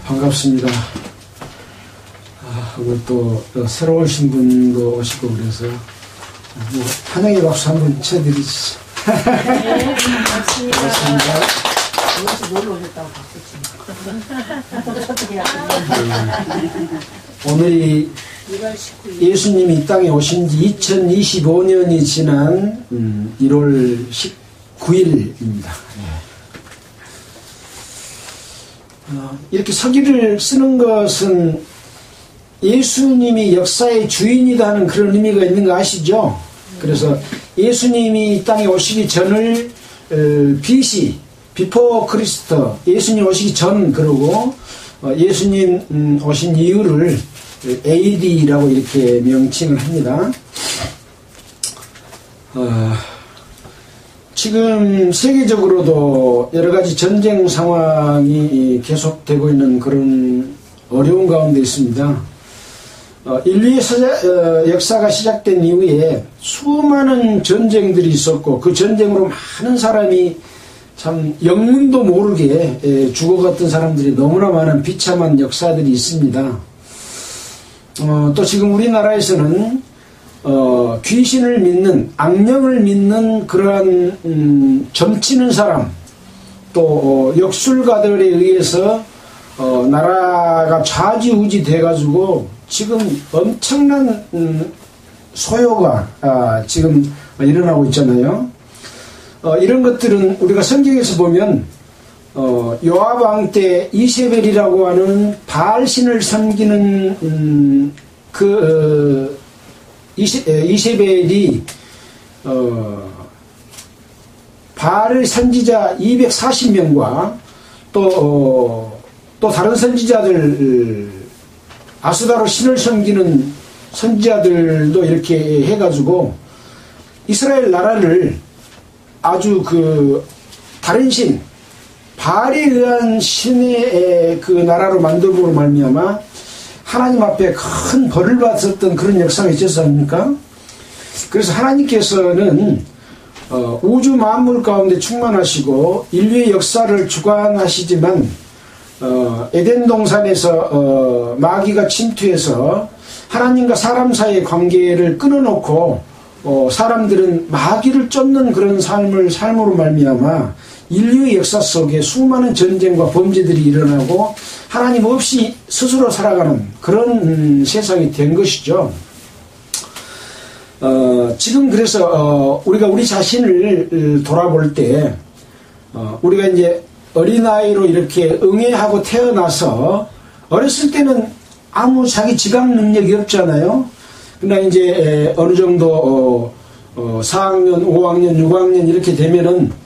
반갑습니다. 오늘 또 새로 오신 분도 오시고 그래서 뭐 환영의 박수 한번 쳐드리시죠. 네, 반갑습니다. 오늘이 예수님이 이 땅에 오신 지 2025년이 지난 1월 19일입니다. 이렇게 서기를 쓰는 것은 예수님이 역사의 주인이라는 그런 의미가 있는 거 아시죠? 그래서 예수님이 이 땅에 오시기 전을 비포 크리스터, 예수님 오시기 전, 그러고 예수님 오신 이유를 AD라고 이렇게 명칭을 합니다. 지금 세계적으로도 여러 가지 전쟁 상황이 계속되고 있는 그런 어려운 가운데 있습니다. 인류의 역사가 시작된 이후에 수많은 전쟁들이 있었고 그 전쟁으로 많은 사람이 참 영문도 모르게 죽어갔던 사람들이 너무나 많은 비참한 역사들이 있습니다. 또 지금 우리나라에서는 귀신을 믿는, 악령을 믿는 그러한 점치는 사람, 또 역술가들에 의해서 나라가 좌지우지 돼가지고 지금 엄청난 소요가 지금 일어나고 있잖아요. 이런 것들은 우리가 성경에서 보면 요압 왕 때 이세벨이라고 하는 바알신을 섬기는 이세벨이 바알 선지자 240명과 또 다른 선지자들, 아스다로 신을 섬기는 선지자들도 이렇게 해가지고 이스라엘 나라를 아주 다른 신, 바알에 의한 신의 그 나라로 만들므로 말미암아 하나님 앞에 큰 벌을 받았던 그런 역사가 있지 않습니까? 그래서 하나님께서는 우주 만물 가운데 충만하시고 인류의 역사를 주관하시지만 에덴 동산에서 마귀가 침투해서 하나님과 사람 사이의 관계를 끊어놓고 사람들은 마귀를 쫓는 그런 삶으로 말미암아 인류의 역사 속에 수많은 전쟁과 범죄들이 일어나고 하나님 없이 스스로 살아가는 그런 세상이 된 것이죠. 지금 그래서 우리가 우리 자신을 돌아볼 때 우리가 이제 어린아이로 이렇게 응애하고 태어나서 어렸을 때는 아무 자기 지각 능력이 없잖아요. 그러나 이제 어느 정도 4학년, 5학년, 6학년 이렇게 되면은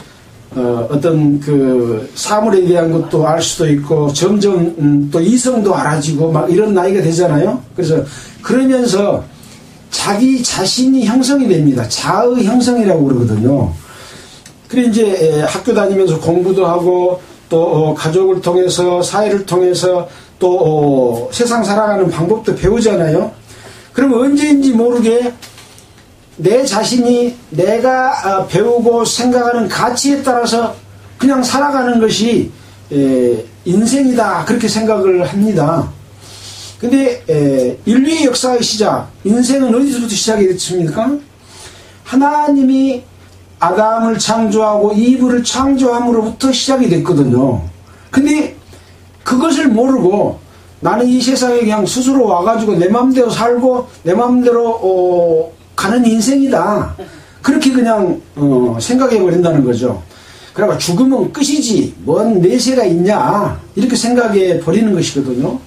어떤 그 사물에 대한 것도 알 수도 있고 점점 또 이성도 알아지고 막 이런 나이가 되잖아요. 그래서 그러면서 자기 자신이 형성이 됩니다. 자의 형성이라고 그러거든요. 그래 이제 학교 다니면서 공부도 하고 또 가족을 통해서 사회를 통해서 또 세상 살아가는 방법도 배우잖아요. 그러면 언제인지 모르게 내 자신이 내가 배우고 생각하는 가치에 따라서 그냥 살아가는 것이 인생이다 그렇게 생각을 합니다. 근데 인류의 역사의 시작, 인생은 어디서부터 시작이 됐습니까? 하나님이 아담을 창조하고 이브를 창조함으로부터 시작이 됐거든요. 근데 그것을 모르고 나는 이 세상에 그냥 스스로 와가지고 내 맘대로 살고 내 맘대로 가는 인생이다. 그렇게 그냥 생각해 버린다는 거죠. 그러니까 죽으면 끝이지 뭔 내세가 있냐 이렇게 생각해 버리는 것이거든요.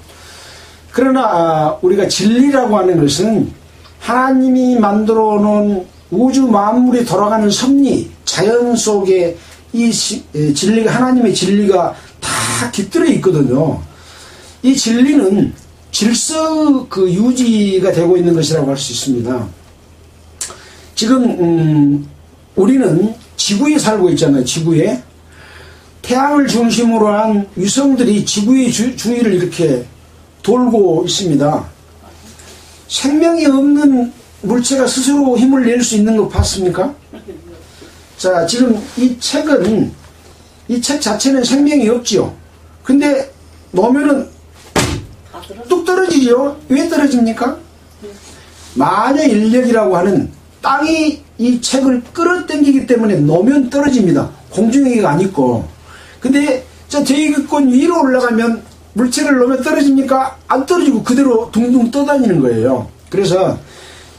그러나 우리가 진리라고 하는 것은 하나님이 만들어 놓은 우주 만물이 돌아가는 섭리, 자연 속에 이 진리가, 하나님의 진리가 다 깃들어 있거든요. 이 진리는 질서 유지가 되고 있는 것이라고 할 수 있습니다. 지금 우리는 지구에 살고 있잖아요. 지구에 태양을 중심으로 한 위성들이 지구의 주위를 이렇게 돌고 있습니다. 생명이 없는 물체가 스스로 힘을 낼 수 있는 거 봤습니까? 자, 지금 이 책 자체는 생명이 없지요. 근데 놓으면은 뚝 떨어지죠. 왜 떨어집니까? 마녀 인력이라고 하는 땅이 이 책을 끌어당기기 때문에 놓으면 떨어집니다. 공중에가 안 있고. 근데 저 대기권 위로 올라가면 물체를 놓으면 떨어집니까? 안 떨어지고 그대로 둥둥 떠다니는 거예요. 그래서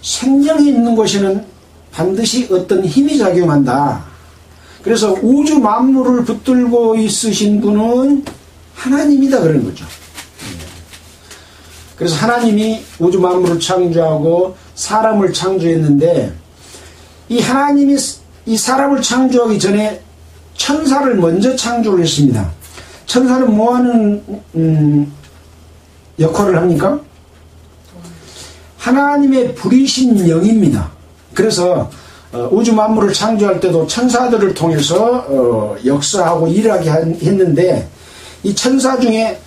생명이 있는 곳에는 반드시 어떤 힘이 작용한다. 그래서 우주 만물을 붙들고 있으신 분은 하나님이다 그런 거죠. 그래서 하나님이 우주 만물을 창조하고 사람을 창조했는데 이 하나님이 이 사람을 창조하기 전에 천사를 먼저 창조를 했습니다. 천사는 뭐하는 역할을 합니까? 하나님의 불이신 영입니다. 그래서 우주 만물을 창조할 때도 천사들을 통해서 역사하고 일하게 했는데 이 천사 중에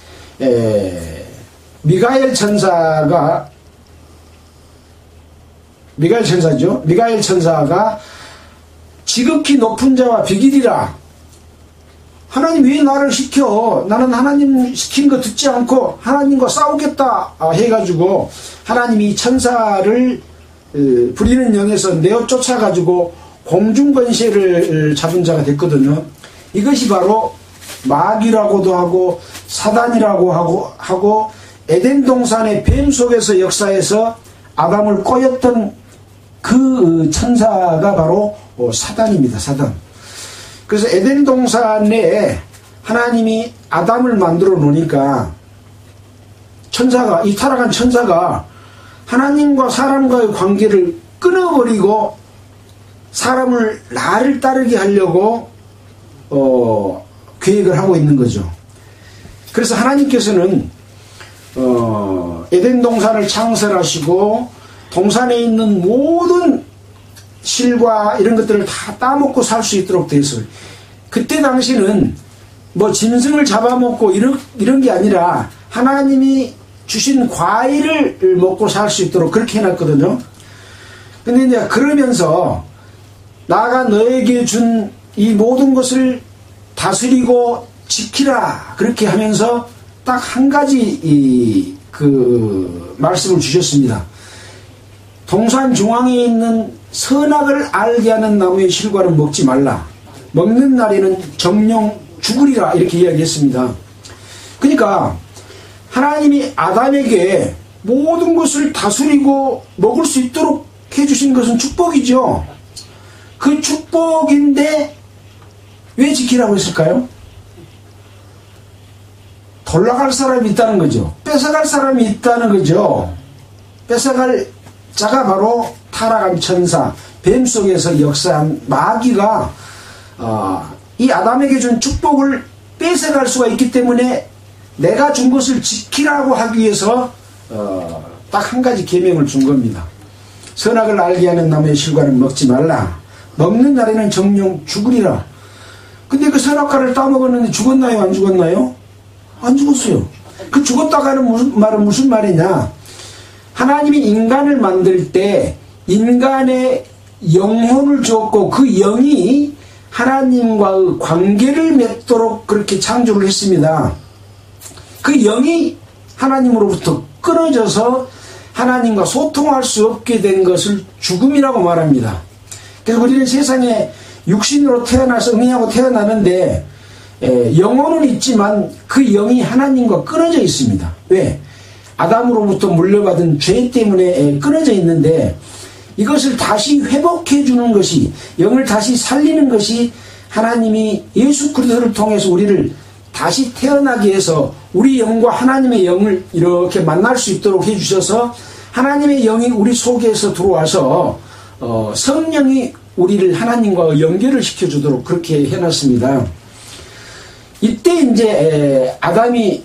미가엘 천사죠. 미가엘 천사가 지극히 높은 자와 비길이라. 하나님 왜 나를 시켜? 나는 하나님 시킨 거 듣지 않고 하나님과 싸우겠다 해가지고 하나님이 천사를 부리는 영에서 내어 쫓아가지고 공중권세를 잡은 자가 됐거든요. 이것이 바로 마귀라고도 하고 사단이라고 하고 에덴 동산의 뱀 속에서 역사해서 아담을 꼬였던 그 천사가 바로 사단입니다. 사단. 그래서 에덴 동산에 하나님이 아담을 만들어 놓으니까 천사가, 이 타락한 천사가 하나님과 사람과의 관계를 끊어버리고 사람을 나를 따르게 하려고 계획을 하고 있는 거죠. 그래서 하나님께서는 에덴 동산을 창설하시고 동산에 있는 모든 실과 이런 것들을 다 따먹고 살 수 있도록 되었어요. 그때 당시는 뭐 짐승을 잡아먹고 이런 게 아니라 하나님이 주신 과일을 먹고 살 수 있도록 그렇게 해놨거든요. 근데 이제 그러면서 나가 너에게 준 이 모든 것을 다스리고 지키라 그렇게 하면서 딱 한 가지 그 말씀을 주셨습니다. 동산 중앙에 있는 선악을 알게 하는 나무의 실과는 먹지 말라. 먹는 날에는 정령 죽으리라 이렇게 이야기했습니다. 그러니까 하나님이 아담에게 모든 것을 다스리고 먹을 수 있도록 해주신 것은 축복이죠. 그 축복인데 왜 지키라고 했을까요? 돌아갈 사람이 있다는 거죠. 뺏어갈 사람이 있다는 거죠. 뺏어갈 자가 바로 타락한 천사, 뱀 속에서 역사한 마귀가 이 아담에게 준 축복을 뺏어갈 수가 있기 때문에 내가 준 것을 지키라고 하기 위해서 딱 한 가지 계명을 준 겁니다. 선악을 알게 하는 나무의 실과는 먹지 말라. 먹는 날에는 정령 죽으리라. 근데 그 선악과를 따먹었는데 죽었나요? 안 죽었나요? 안 죽었어요. 그 죽었다가는 말은 무슨 말이냐? 하나님이 인간을 만들 때 인간의 영혼을 주었고 그 영이 하나님과의 관계를 맺도록 그렇게 창조를 했습니다. 그 영이 하나님으로부터 끊어져서 하나님과 소통할 수 없게 된 것을 죽음이라고 말합니다. 그래서 우리는 세상에 육신으로 태어나서 응애하고 태어나는데 영혼은 있지만 그 영이 하나님과 끊어져 있습니다. 왜? 아담으로부터 물려받은 죄 때문에 끊어져 있는데 이것을 다시 회복해 주는 것이, 영을 다시 살리는 것이 하나님이 예수 그리스도를 통해서 우리를 다시 태어나게 해서 우리 영과 하나님의 영을 이렇게 만날 수 있도록 해주셔서 하나님의 영이 우리 속에서 들어와서 성령이 우리를 하나님과 연결을 시켜주도록 그렇게 해놨습니다. 이때 이제 아담이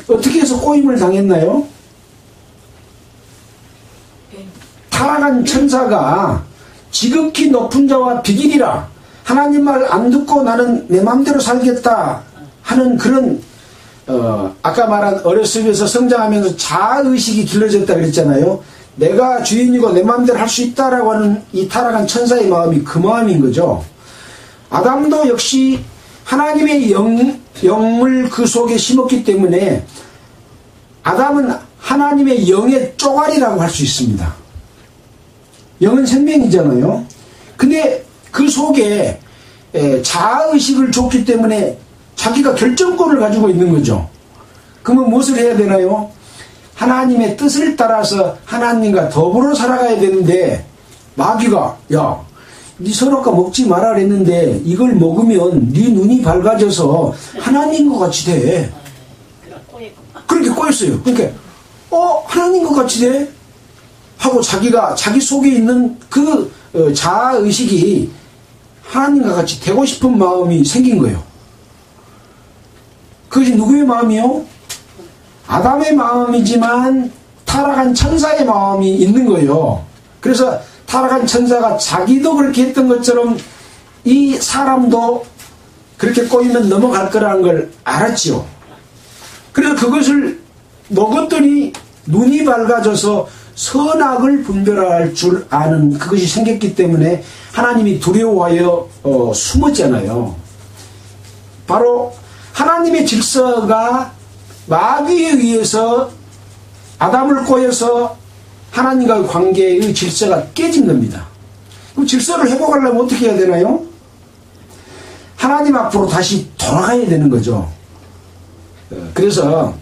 어떻게 해서 꼬임을 당했나요? 타락한 천사가 지극히 높은 자와 비길이라, 하나님 말 안 듣고 나는 내 마음대로 살겠다 하는 그런 아까 말한 어렸을 때에서 성장하면서 자아의식이 길러졌다 그랬잖아요. 내가 주인이고 내 마음대로 할 수 있다라고 하는 이 타락한 천사의 마음이 그 마음인 거죠. 아담도 역시 하나님의 영을 그 속에 심었기 때문에 아담은 하나님의 영의 쪼가리라고 할 수 있습니다. 영은 생명이잖아요. 근데 그 속에 자아의식을 줬기 때문에 자기가 결정권을 가지고 있는 거죠. 그러면 무엇을 해야 되나요? 하나님의 뜻을 따라서 하나님과 더불어 살아가야 되는데 마귀가 야, 네 선악과 먹지 마라 그랬는데 이걸 먹으면 네 눈이 밝아져서 하나님과 같이 돼. 그렇게 꼬였어요. 그러니까 하나님과 같이 돼? 하고 자기가 자기 속에 있는 그 자아의식이 하나님과 같이 되고 싶은 마음이 생긴 거예요. 그것이 누구의 마음이요? 아담의 마음이지만 타락한 천사의 마음이 있는 거예요. 그래서 타락한 천사가 자기도 그렇게 했던 것처럼 이 사람도 그렇게 꼬이면 넘어갈 거라는 걸 알았지요. 그래서 그것을 먹었더니 눈이 밝아져서 선악을 분별할 줄 아는 그것이 생겼기 때문에 하나님이 두려워하여 숨었잖아요. 바로 하나님의 질서가 마귀에 의해서 아담을 꼬여서 하나님과의 관계의 질서가 깨진 겁니다. 그럼 질서를 회복하려면 어떻게 해야 되나요? 하나님 앞으로 다시 돌아가야 되는 거죠. 그래서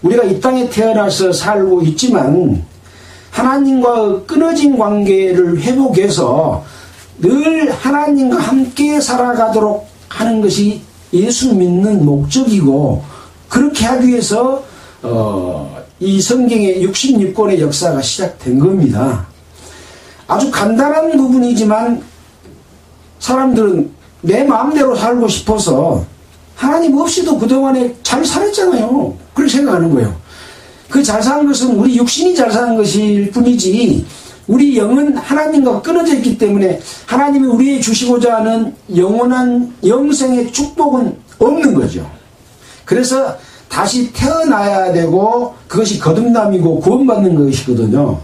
우리가 이 땅에 태어나서 살고 있지만 하나님과 끊어진 관계를 회복해서 늘 하나님과 함께 살아가도록 하는 것이 예수 믿는 목적이고, 그렇게 하기 위해서 이 성경의 66권의 역사가 시작된 겁니다. 아주 간단한 부분이지만 사람들은 내 마음대로 살고 싶어서 하나님 없이도 그동안에 잘 살았잖아요. 그렇게 생각하는 거예요. 그 잘 산 것은 우리 육신이 잘 산 것일 뿐이지 우리 영은 하나님과 끊어져 있기 때문에 하나님이 우리에게 주시고자 하는 영원한 영생의 축복은 없는 거죠. 그래서 다시 태어나야 되고 그것이 거듭남이고 구원받는 것이거든요.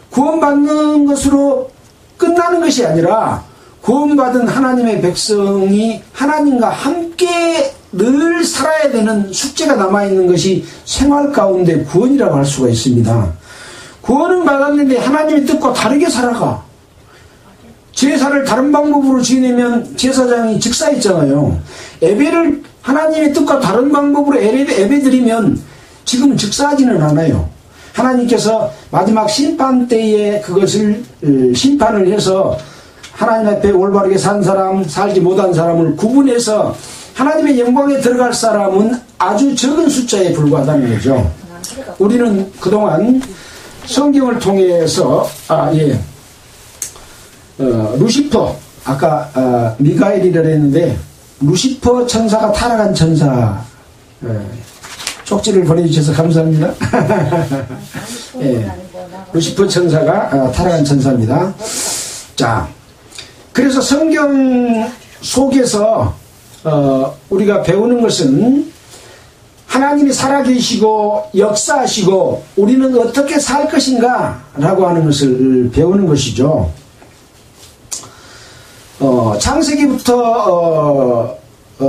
구원받는 것으로 끝나는 것이 아니라 구원받은 하나님의 백성이 하나님과 함께 늘 살아야 되는 숙제가 남아있는 것이 생활 가운데 구원이라고 할 수가 있습니다. 구원은 받았는데 하나님의 뜻과 다르게 살아가. 제사를 다른 방법으로 지내면 제사장이 즉사했잖아요. 예배를 하나님의 뜻과 다른 방법으로 예배드리면 지금은 즉사하지는 않아요. 하나님께서 마지막 심판 때에 그것을 심판을 해서 하나님 앞에 올바르게 산 사람, 살지 못한 사람을 구분해서 하나님의 영광에 들어갈 사람은 아주 적은 숫자에 불과하다는 거죠. 우리는 그동안 성경을 통해서 루시퍼, 아까 미가엘이라 했는데 루시퍼 천사가 타락한 천사, 쪽지를 보내주셔서 감사합니다. 루시퍼 천사가 타락한 천사입니다. 자, 그래서 성경 속에서 우리가 배우는 것은 하나님이 살아계시고 역사하시고 우리는 어떻게 살 것인가 라고 하는 것을 배우는 것이죠. 창세기부터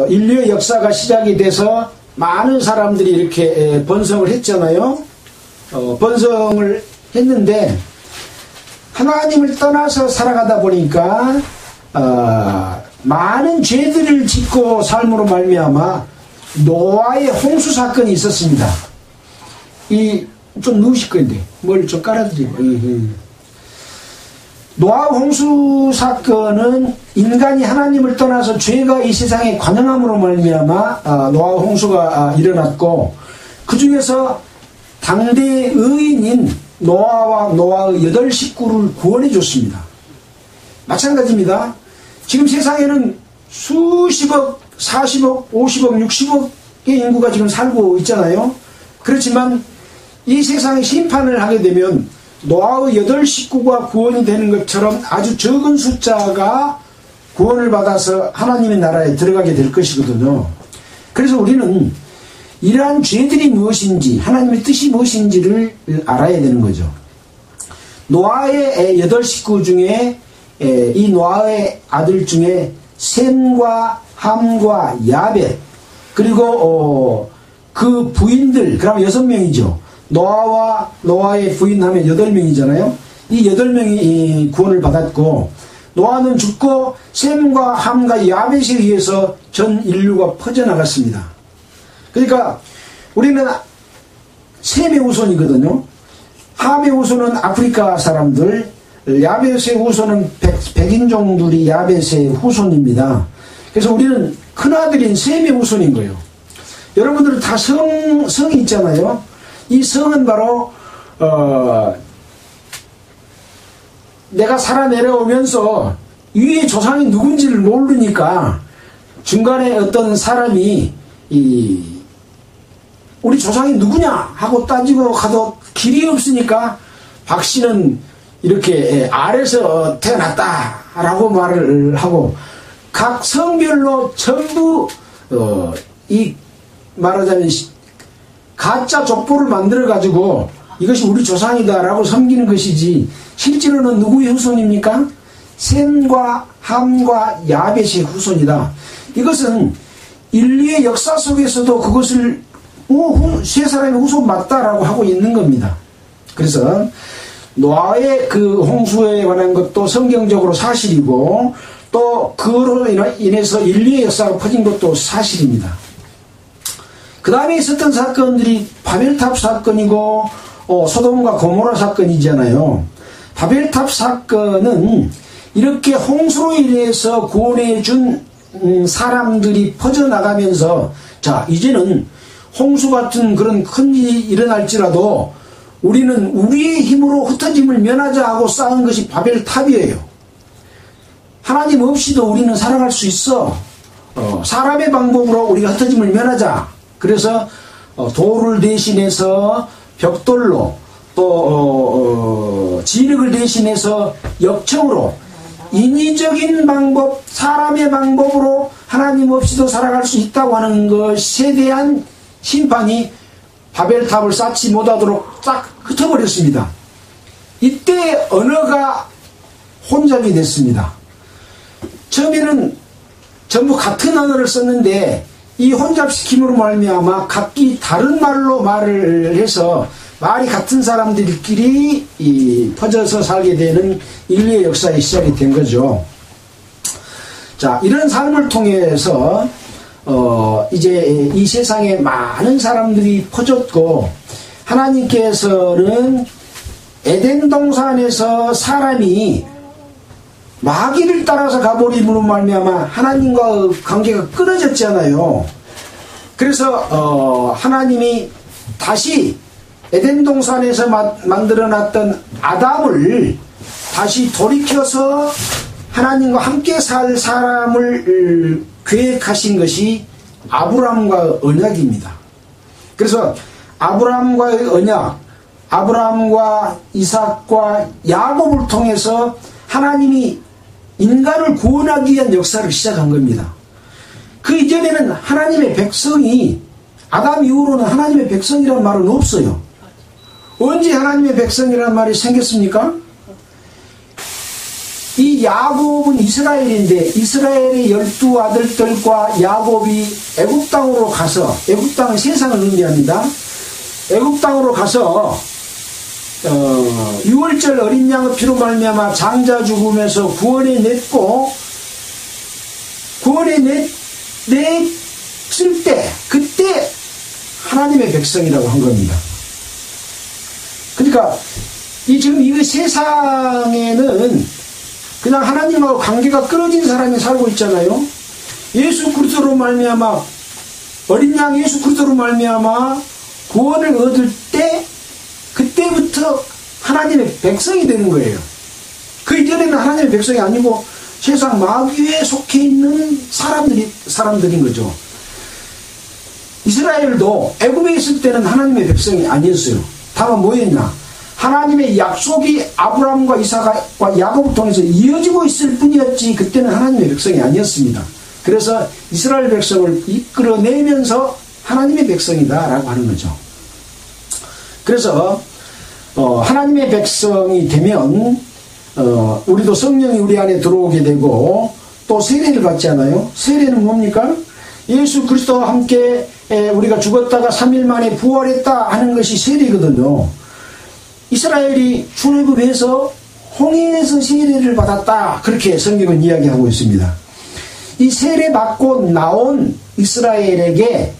인류의 역사가 시작이 돼서 많은 사람들이 이렇게 번성을 했잖아요. 번성을 했는데 하나님을 떠나서 살아가다 보니까 많은 죄들을 짓고 삶으로 말미암아 노아의 홍수 사건이 있었습니다. 좀 누우실 건데 뭘 좀 깔아드리고. 노아 홍수 사건은 인간이 하나님을 떠나서 죄가 이 세상에 관영함으로 말미암아 노아 홍수가 일어났고, 그 중에서 당대의 의인인 노아와 노아의 8 식구를 구원해 줬습니다. 마찬가지입니다. 지금 세상에는 수십억, 40억, 50억, 60억의 인구가 지금 살고 있잖아요. 그렇지만 이 세상에 심판을 하게 되면 노아의 8 식구가 구원이 되는 것처럼 아주 적은 숫자가 구원을 받아서 하나님의 나라에 들어가게 될 것이거든요. 그래서 우리는 이러한 죄들이 무엇인지, 하나님의 뜻이 무엇인지를 알아야 되는 거죠. 노아의 8 식구 중에 이 노아의 아들 중에 셈과 함과 야벳, 그리고 그 부인들, 그러면 6명이죠. 노아의 부인하면 8명이잖아요. 이 8명이 구원을 받았고, 노아는 죽고 셈과 함과 야벳에 의해서 전 인류가 퍼져나갔습니다. 그러니까 우리는 셈의 후손이거든요. 함의 후손은 아프리카 사람들, 야벳의 후손은 백인종들이 야벳의 후손입니다. 그래서 우리는 큰아들인 셈의 후손인 거예요. 여러분들은 다 성이 있잖아요. 이 성은 바로 내가 살아 내려오면서 위에 조상이 누군지를 모르니까 중간에 어떤 사람이 우리 조상이 누구냐 하고 따지고 가도 길이 없으니까 박씨는 이렇게 아래서 태어났다라고 말을 하고 각 성별로 전부 이 말하자면 가짜 족보를 만들어 가지고 이것이 우리 조상이다라고 섬기는 것이지 실제로는 누구의 후손입니까? 셈과 함과 야벳의 후손이다. 이것은 인류의 역사 속에서도 그것을 세 사람의 후손 맞다라고 하고 있는 겁니다. 그래서 노아의 그 홍수에 관한 것도 성경적으로 사실이고 또 그로 인해서 인류의 역사가 퍼진 것도 사실입니다. 그 다음에 있었던 사건들이 바벨탑 사건이고 소돔과 고모라 사건이잖아요. 바벨탑 사건은 이렇게 홍수로 인해서 구원해 준 사람들이 퍼져나가면서 자 이제는 홍수 같은 그런 큰 일이 일어날지라도 우리는 우리의 힘으로 흩어짐을 면하자 하고 쌓은 것이 바벨탑이에요. 하나님 없이도 우리는 살아갈 수 있어. 사람의 방법으로 우리가 흩어짐을 면하자. 그래서 돌을 대신해서 벽돌로 또 진흙을 대신해서 역청으로 인위적인 방법, 사람의 방법으로 하나님 없이도 살아갈 수 있다고 하는 것에 대한 심판이 바벨탑을 쌓지 못하도록 딱 흩어버렸습니다. 이때 언어가 혼잡이 됐습니다. 처음에는 전부 같은 언어를 썼는데 이 혼잡시킴으로 말미암아 각기 다른 말로 말을 해서 말이 같은 사람들끼리 퍼져서 살게 되는 인류의 역사의 시작이 된 거죠. 자, 이런 삶을 통해서 이제 이 세상에 많은 사람들이 퍼졌고 하나님께서는 에덴 동산에서 사람이 마귀를 따라서 가버림으로 말미암아 하나님과 관계가 끊어졌잖아요. 그래서 하나님이 다시 에덴 동산에서 만들어놨던 아담을 다시 돌이켜서 하나님과 함께 살 사람을 계획하신 것이 아브라함과 언약입니다. 그래서 아브라함과의 언약, 아브라함과 이삭과 야곱을 통해서 하나님이 인간을 구원하기 위한 역사를 시작한 겁니다. 그 이전에는 하나님의 백성이 아담 이후로는 하나님의 백성이라는 말은 없어요. 언제 하나님의 백성이라는 말이 생겼습니까? 이 야곱은 이스라엘인데 이스라엘의 12아들들과 야곱이 애굽 땅으로 가서, 애굽 땅은 세상을 의미합니다. 애굽 땅으로 가서 6월절 어린 양의 피로 말미암아 장자 죽음에서 구원해 냈고 구원해 냈을 때 그때 하나님의 백성이라고 한 겁니다. 그러니까 지금 이 세상에는 그냥 하나님하고 관계가 끊어진 사람이 살고 있잖아요. 예수 그리스도로 말미암아 어린 양 예수 그리스도로 말미암아 구원을 얻을 때 그때부터 하나님의 백성이 되는 거예요. 그 이전에는 하나님의 백성이 아니고 세상 마귀에 속해 있는 사람들인 거죠. 이스라엘도 애굽에 있을 때는 하나님의 백성이 아니었어요. 다만 뭐였냐? 하나님의 약속이 아브라함과 이삭과 야곱을 통해서 이어지고 있을 뿐이었지 그때는 하나님의 백성이 아니었습니다. 그래서 이스라엘 백성을 이끌어내면서 하나님의 백성이다라고 하는 거죠. 그래서 하나님의 백성이 되면 우리도 성령이 우리 안에 들어오게 되고 또 세례를 받잖아요. 세례는 뭡니까? 예수 그리스도와 함께 우리가 죽었다가 3일 만에 부활했다 하는 것이 세례거든요. 이스라엘이 출애굽해서 홍해에서 세례를 받았다, 그렇게 성경은 이야기하고 있습니다. 이 세례 받고 나온 이스라엘에게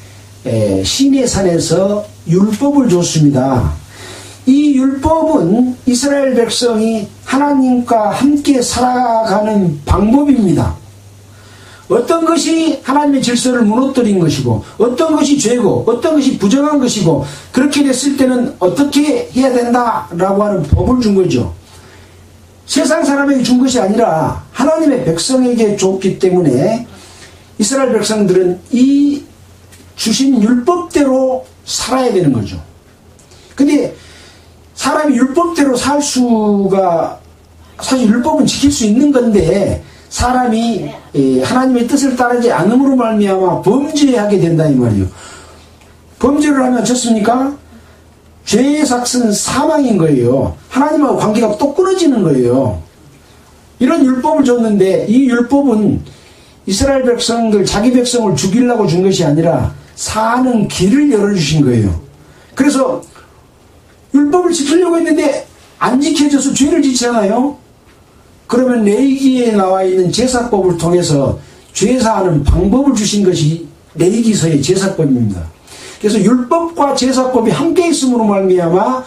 시내산에서 율법을 줬습니다. 이 율법은 이스라엘 백성이 하나님과 함께 살아가는 방법입니다. 어떤 것이 하나님의 질서를 무너뜨린 것이고, 어떤 것이 죄고, 어떤 것이 부정한 것이고, 그렇게 됐을 때는 어떻게 해야 된다라고 하는 법을 준 거죠. 세상 사람에게 준 것이 아니라 하나님의 백성에게 줬기 때문에 이스라엘 백성들은 이 주신 율법대로 살아야 되는 거죠. 근데 사람이 율법대로 살 수가, 사실 율법은 지킬 수 있는 건데 사람이 하나님의 뜻을 따르지 않음으로 말미암아 범죄하게 된다 이 말이에요. 범죄를 하면 어떻습니까? 죄의 삭은 사망인 거예요. 하나님하고 관계가 또 끊어지는 거예요. 이런 율법을 줬는데 이 율법은 이스라엘 백성들, 자기 백성을 죽이려고 준 것이 아니라 사는 길을 열어주신 거예요. 그래서 율법을 지키려고 했는데 안 지켜져서 죄를 짓잖아요. 그러면 레위기에 나와 있는 제사법을 통해서 죄사하는 방법을 주신 것이 레위기서의 제사법입니다. 그래서 율법과 제사법이 함께 있음으로 말미암아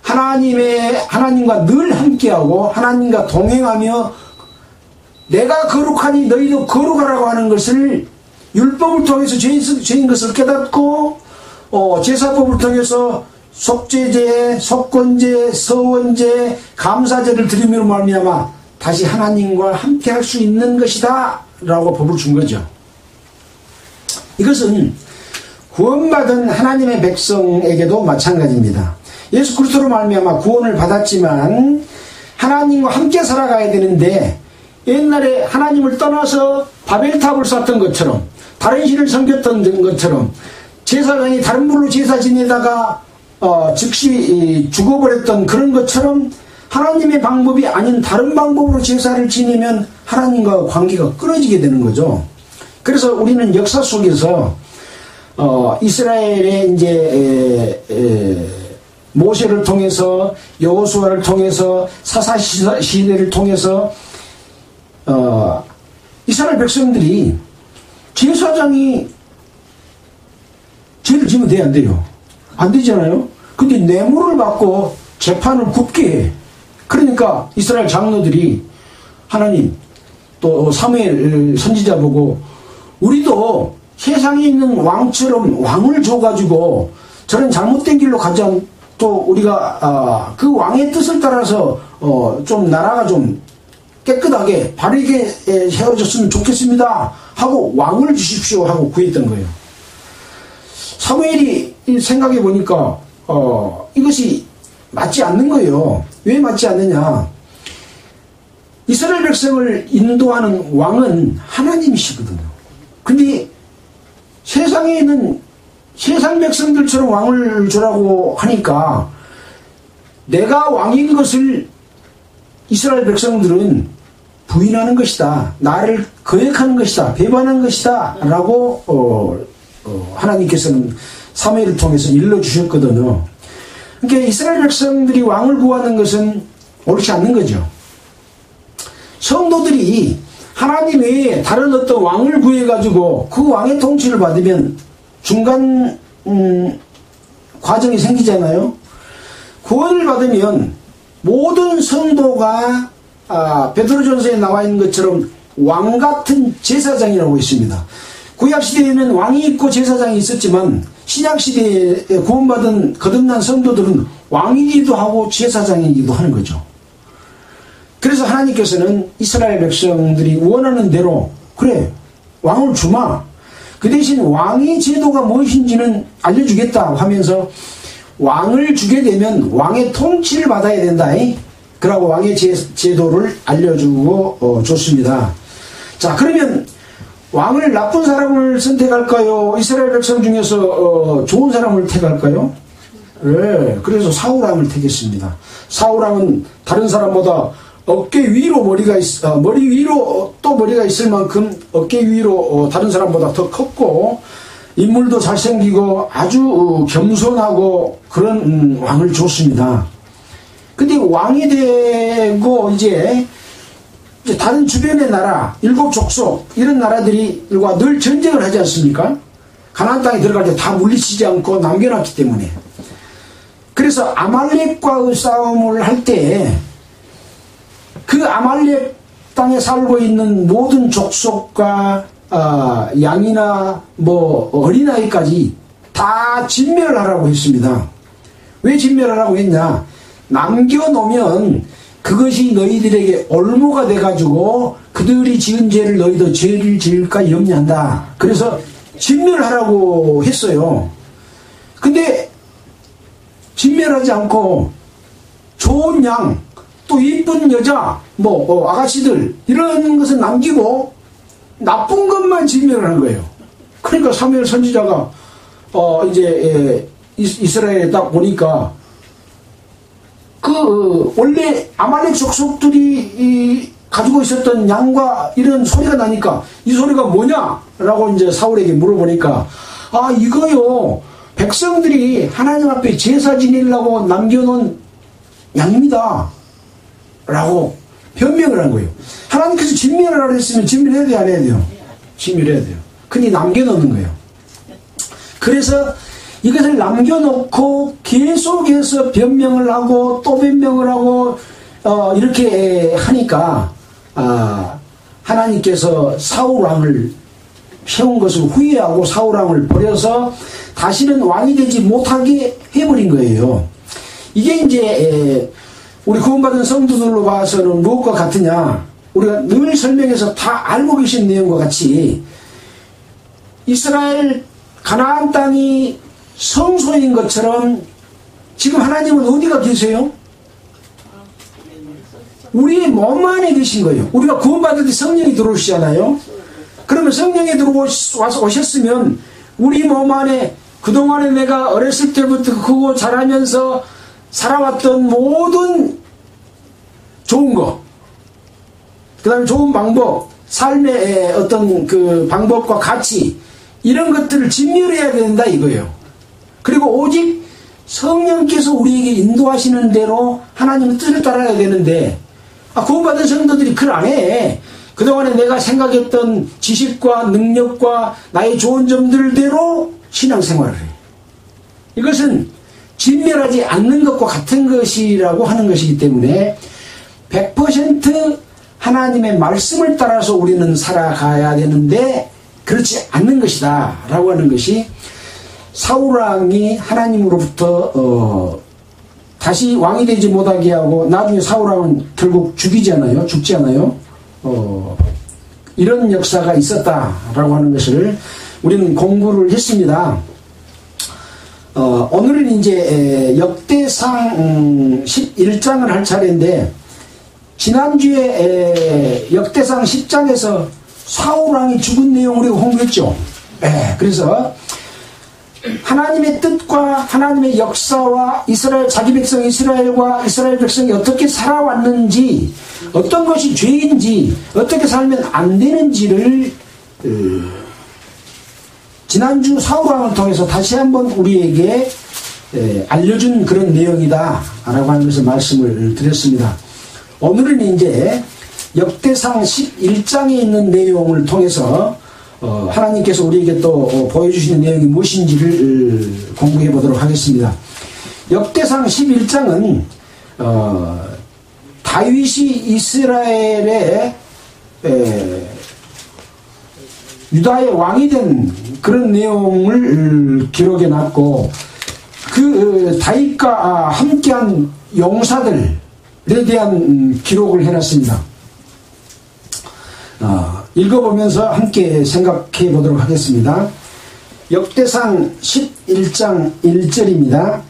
하나님과 늘 함께하고 하나님과 동행하며 내가 거룩하니 너희도 거룩하라고 하는 것을 율법을 통해서 죄인 것을 깨닫고 제사법을 통해서 속죄제, 속건제, 서원제, 감사제를 드리므로 말미암아 다시 하나님과 함께할 수 있는 것이다 라고 법을 준 거죠. 이것은 구원받은 하나님의 백성에게도 마찬가지입니다. 예수 그리스도로 말미암아 구원을 받았지만 하나님과 함께 살아가야 되는데 옛날에 하나님을 떠나서 바벨탑을 쌓던 것처럼 다른 신을 섬겼던 것처럼 제사장이 다른 불로 제사 지내다가 즉시 죽어버렸던 그런 것처럼 하나님의 방법이 아닌 다른 방법으로 제사를 지내면 하나님과 관계가 끊어지게 되는 거죠. 그래서 우리는 역사 속에서 이스라엘의 이제 모세를 통해서 여호수아를 통해서 사사 시대를 통해서 이스라엘 백성들이 제사장이 죄를 지면 돼야 안 돼요? 안 되잖아요. 근데 뇌물을 받고 재판을 굽게 해. 그러니까 이스라엘 장로들이 하나님 또 사무엘 선지자 보고 우리도 세상에 있는 왕처럼 왕을 줘가지고 저런 잘못된 길로 가지 않고 또 우리가 그 왕의 뜻을 따라서 좀 나라가 좀 깨끗하게 바르게 세워졌으면 좋겠습니다 하고 왕을 주십시오 하고 구했던 거예요. 사무엘이 생각해 보니까 이것이 맞지 않는 거예요. 왜 맞지 않느냐? 이스라엘 백성을 인도하는 왕은 하나님이시거든요. 근데 세상에 있는 세상 백성들처럼 왕을 주라고 하니까 내가 왕인 것을 이스라엘 백성들은 부인하는 것이다. 나를 거역하는 것이다. 배반하는 것이다. 라고 하나님께서는 사무엘을 통해서 일러주셨거든요. 그러니까 이스라엘 백성들이 왕을 구하는 것은 옳지 않는 거죠. 성도들이 하나님 외에 다른 어떤 왕을 구해가지고 그 왕의 통치를 받으면 중간 과정이 생기잖아요. 구원을 받으면 모든 성도가 베드로전서에 나와 있는 것처럼 왕같은 제사장이라고 있습니다. 구약시대에는 왕이 있고 제사장이 있었지만 신약시대에 구원받은 거듭난 성도들은 왕이기도 하고 제사장이기도 하는 거죠. 그래서 하나님께서는 이스라엘 백성들이 원하는 대로 그래 왕을 주마. 그 대신 왕의 제도가 무엇인지는 알려주겠다 하면서 왕을 주게 되면 왕의 통치를 받아야 된다. 그러고 왕의 제도를 알려주고 줬습니다. 자, 그러면 왕을 나쁜 사람을 선택할까요? 이스라엘 백성 중에서 좋은 사람을 택할까요? 네, 그래서 사울왕을 택했습니다. 사울왕은 다른 사람보다 어깨 위로 머리 위로 또 머리가 있을 만큼 어깨 위로 다른 사람보다 더 컸고, 인물도 잘생기고 아주 겸손하고 그런 왕을 줬습니다. 근데 왕이 되고 이제 다른 주변의 나라, 일곱 족속 이런 나라들과 늘 전쟁을 하지 않습니까? 가나안 땅에 들어갈 때 다 물리치지 않고 남겨놨기 때문에. 그래서 아말렉과의 싸움을 할 때 그 아말렉 땅에 살고 있는 모든 족속과 양이나 어린아이까지 다 진멸하라고 했습니다. 왜 진멸하라고 했냐? 남겨놓으면 그것이 너희들에게 올무가 돼가지고 그들이 지은 죄를 너희도 죄를 지을까 염려한다. 그래서 진멸하라고 했어요. 근데 진멸하지 않고 좋은 양, 또 이쁜 여자, 아가씨들 이런 것은 남기고 나쁜 것만 진멸을 한 거예요. 그러니까 사무엘 선지자가 이제 이스라엘에 딱 보니까 원래 아말렉 족속들이 가지고 있었던 양과 이런 소리가 나니까 이 소리가 뭐냐라고 이제 사울에게 물어보니까, 이거요, 백성들이 하나님 앞에 제사 지내려고 남겨놓은 양입니다 라고 변명을 한 거예요. 하나님께서 진멸하라고 했으면 진멸해야 돼요, 안 해야 돼요? 진멸해야 돼요. 근데 남겨놓는 거예요. 그래서 이것을 남겨놓고 계속해서 변명을 하고 또 변명을 하고 이렇게 하니까 하나님께서 사울왕을 세운 것을 후회하고 사울왕을 버려서 다시는 왕이 되지 못하게 해버린 거예요. 이게 이제 우리 구원받은 성도들로 봐서는 무엇과 같으냐? 우리가 늘 설명해서 다 알고 계신 내용과 같이 이스라엘 가나안 땅이 성소인 것처럼 지금 하나님은 어디가 계세요? 우리의 몸 안에 계신 거예요. 우리가 구원받을 때 성령이 들어오시잖아요. 그러면 성령이 들어와서 오셨으면 우리 몸 안에 그동안에 내가 어렸을 때부터 크고 자라면서 살아왔던 모든 좋은 거, 그 다음에 좋은 방법, 삶의 어떤 그 방법과 가치, 이런 것들을 진멸해야 된다 이거예요. 그리고 오직 성령께서 우리에게 인도하시는 대로 하나님의 뜻을 따라야 되는데, 구원받은 성도들이 그걸 안 해. 그동안에 내가 생각했던 지식과 능력과 나의 좋은 점들대로 신앙생활을 해. 이것은 진멸하지 않는 것과 같은 것이라고 하는 것이기 때문에 100% 하나님의 말씀을 따라서 우리는 살아가야 되는데 그렇지 않는 것이다 라고 하는 것이, 사울왕이 하나님으로부터 다시 왕이 되지 못하게 하고 나중에 사울왕은 결국 죽지 않아요? 이런 역사가 있었다라고 하는 것을 우리는 공부를 했습니다. 오늘은 이제 역대상 11장을 할 차례인데, 지난주에 역대상 10장에서 사울왕이 죽은 내용 우리가 공부했죠. 그래서 하나님의 뜻과 하나님의 역사와 이스라엘 자기 백성 이스라엘과 이스라엘 백성이 어떻게 살아왔는지, 어떤 것이 죄인지, 어떻게 살면 안 되는지를 지난주 사울왕을 통해서 다시 한번 우리에게 알려준 그런 내용이다 라고 하는 것을 말씀을 드렸습니다. 오늘은 이제 역대상 11장에 있는 내용을 통해서 하나님께서 우리에게 또 보여주시는 내용이 무엇인지를 공부해 보도록 하겠습니다. 역대상 11장은 다윗이 이스라엘의 유다의 왕이 된 그런 내용을 기록해 놨고, 그 다윗과 함께한 용사들에 대한 기록을 해놨습니다. 읽어보면서 함께 생각해 보도록 하겠습니다. 역대상 11장 1절입니다.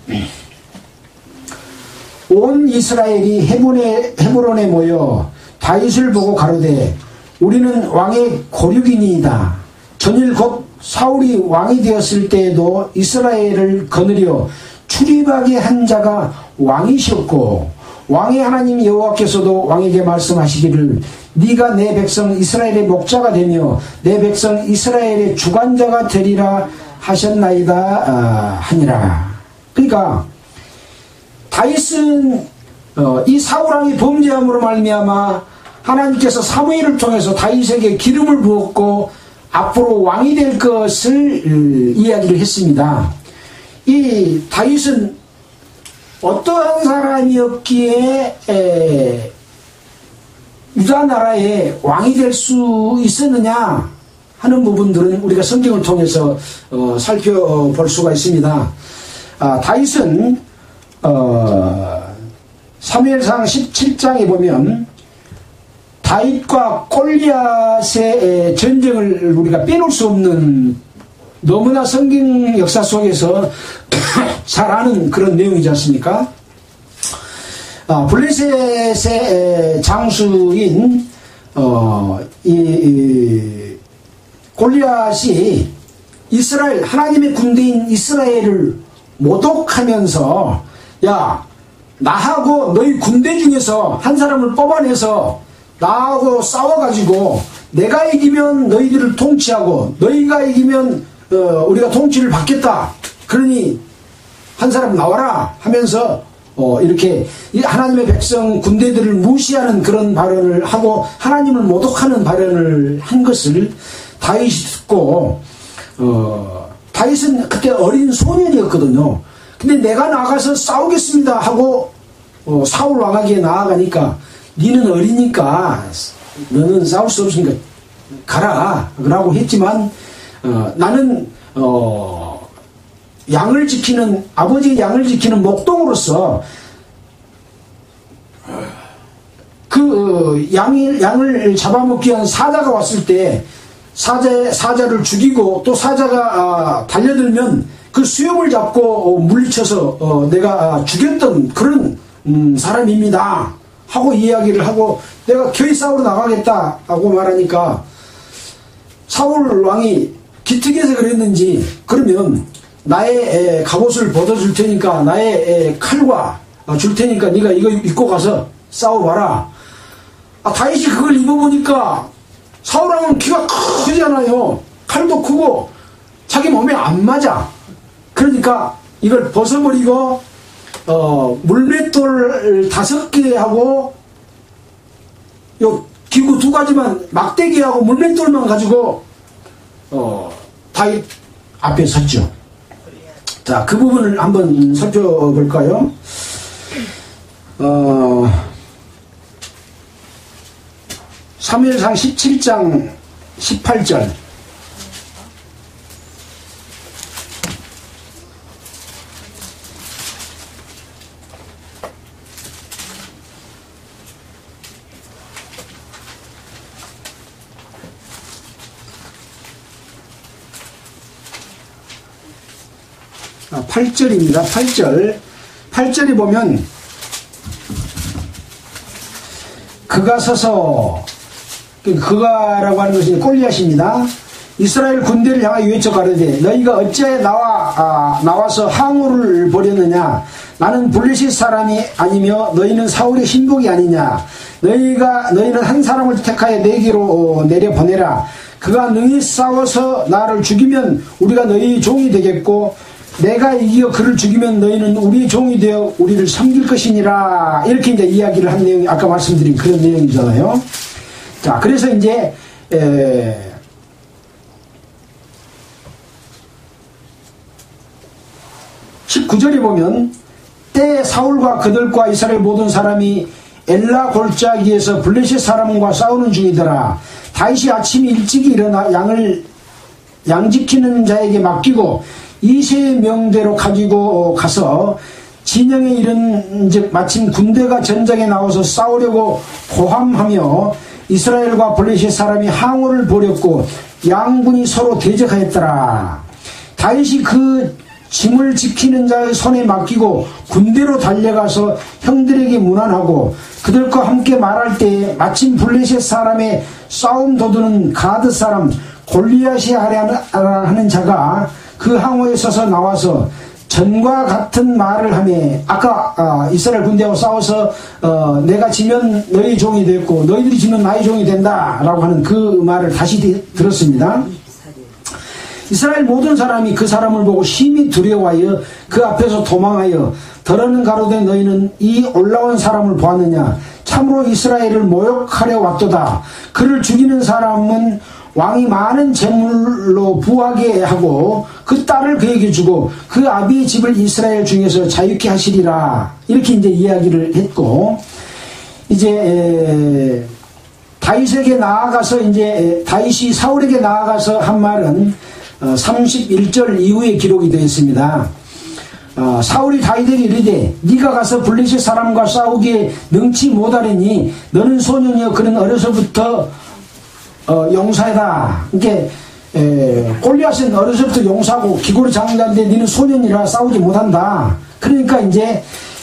온 이스라엘이 헤브론에 모여 다윗을 보고 가로되 우리는 왕의 고륙이니이다. 전일 곧 사울이 왕이 되었을 때에도 이스라엘을 거느려 출입하게 한 자가 왕이셨고 왕의 하나님 여호와께서도 왕에게 말씀하시기를 네가 내 백성 이스라엘의 목자가 되며 내 백성 이스라엘의 주관자가 되리라 하셨나이다 하니라. 그러니까 다윗은 이 사울왕이 범죄함으로 말미암아 하나님께서 사무엘을 통해서 다윗에게 기름을 부었고 앞으로 왕이 될 것을 이야기를 했습니다. 이 다윗은 어떠한 사람이었기에 유다 나라의 왕이 될 수 있었느냐 하는 부분들은 우리가 성경을 통해서 살펴볼 수가 있습니다. 다윗은 사무엘상 17장에 보면 다윗과 골리앗의 전쟁을 우리가 빼놓을 수 없는 너무나 성경 역사 속에서 잘 아는 그런 내용이지 않습니까? 블레셋의 장수인 이 골리앗이 이스라엘 하나님의 군대인 이스라엘을 모독하면서 야 나하고 너희 군대 중에서 한 사람을 뽑아내서 나하고 싸워가지고 내가 이기면 너희들을 통치하고 너희가 이기면 우리가 통치를 받겠다. 그러니 한 사람 나와라 하면서 이렇게 하나님의 백성 군대들을 무시하는 그런 발언을 하고 하나님을 모독하는 발언을 한 것을 다윗이 듣고 다윗은 그때 어린 소년이었거든요. 근데 내가 나가서 싸우겠습니다 하고 사울 왕에게 나아가니까 니는 어리니까 너는 싸울 수 없으니까 가라 라고 했지만 나는 양을 지키는 아버지의 양을 지키는 목동으로서 그 양을 잡아먹기 위한 사자가 왔을 때 사자를 죽이고 또 사자가 달려들면 그 수염을 잡고 물리쳐서 내가 죽였던 그런 사람입니다 하고 이야기를 하고 내가 겨이 싸우러 나가겠다 하고 말하니까 사울 왕이 기특해서 그랬는지 그러면 나의 갑옷을 벗어줄 테니까 나의 칼과 줄 테니까 네가 이거 입고 가서 싸워봐라. 다윗이 그걸 입어보니까 사울 왕은 키가 크잖아요. 칼도 크고 자기 몸에 안 맞아. 그러니까 이걸 벗어버리고 물맷돌 5개 하고 요 기구 2가지만 막대기하고 물맷돌만 가지고 다윗 앞에 섰죠. 자, 그 부분을 한번 살펴볼까요? 사무엘상 17장 18절. 아, 8절입니다. 8절. 8절에 보면 그가 서서 그가라고 하는 것이 골리앗입니다. 이스라엘 군대를 향하여 외쳐 가로되 너희가 어찌하여 나와서 항우를 벌였느냐. 나는 블레셋 사람이 아니며 너희는 사울의 신복이 아니냐. 너희는 한 사람을 택하여 내게로 내려보내라. 그가 능히 싸워서 나를 죽이면 우리가 너희 종이 되겠고 내가 이기어 그를 죽이면 너희는 우리 종이 되어 우리를 섬길 것이니라. 이렇게 이제 이야기를 한 내용이 아까 말씀드린 그런 내용이잖아요. 자, 그래서 이제 19절에 보면 때 사울과 그들과 이스라엘 모든 사람이 엘라 골짜기에서 블레셋 사람과 싸우는 중이더라. 다윗이 아침 일찍이 일어나 양 지키는 자에게 맡기고 이세의 명대로 가지고 가서 진영에 이른즉 마침 군대가 전장에 나와서 싸우려고 고함하며 이스라엘과 블레셋 사람이 항우를 벌였고 양군이 서로 대적하였더라. 다윗이 그 짐을 지키는 자의 손에 맡기고 군대로 달려가서 형들에게 문안하고 그들과 함께 말할 때에 마침 블레셋 사람의 싸움 도두는 가드 사람 골리앗이 하려 하는 자가 그 항우에 서서 나와서 전과 같은 말을 하며 아까 이스라엘 군대하고 싸워서 내가 지면 너희 종이 됐고 너희들이 지면 나의 종이 된다라고 하는 그 말을 다시 들었습니다. 이스라엘 모든 사람이 그 사람을 보고 심히 두려워하여 그 앞에서 도망하여 더러는 가로되 너희는 이 올라온 사람을 보았느냐. 참으로 이스라엘을 모욕하려 왔도다. 그를 죽이는 사람은 왕이 많은 재물로 부하게 하고 그 딸을 그에게 주고 그 아비의 집을 이스라엘 중에서 자유케 하시리라. 이렇게 이제 이야기를 했고, 이제 다윗에게 나아가서 이제 다윗이 사울에게 나아가서 한 말은 31절 이후에 기록이 되어 있습니다. 사울이 다윗에게 이르되 네가 가서 블레셋 사람과 싸우기에 능치 못하리니 너는 소년이여 그는 어려서부터 용사이다. 이게 골리앗은 어려서부터 용사고 기고로 장자인데 너는 소년이라 싸우지 못한다. 그러니까 이제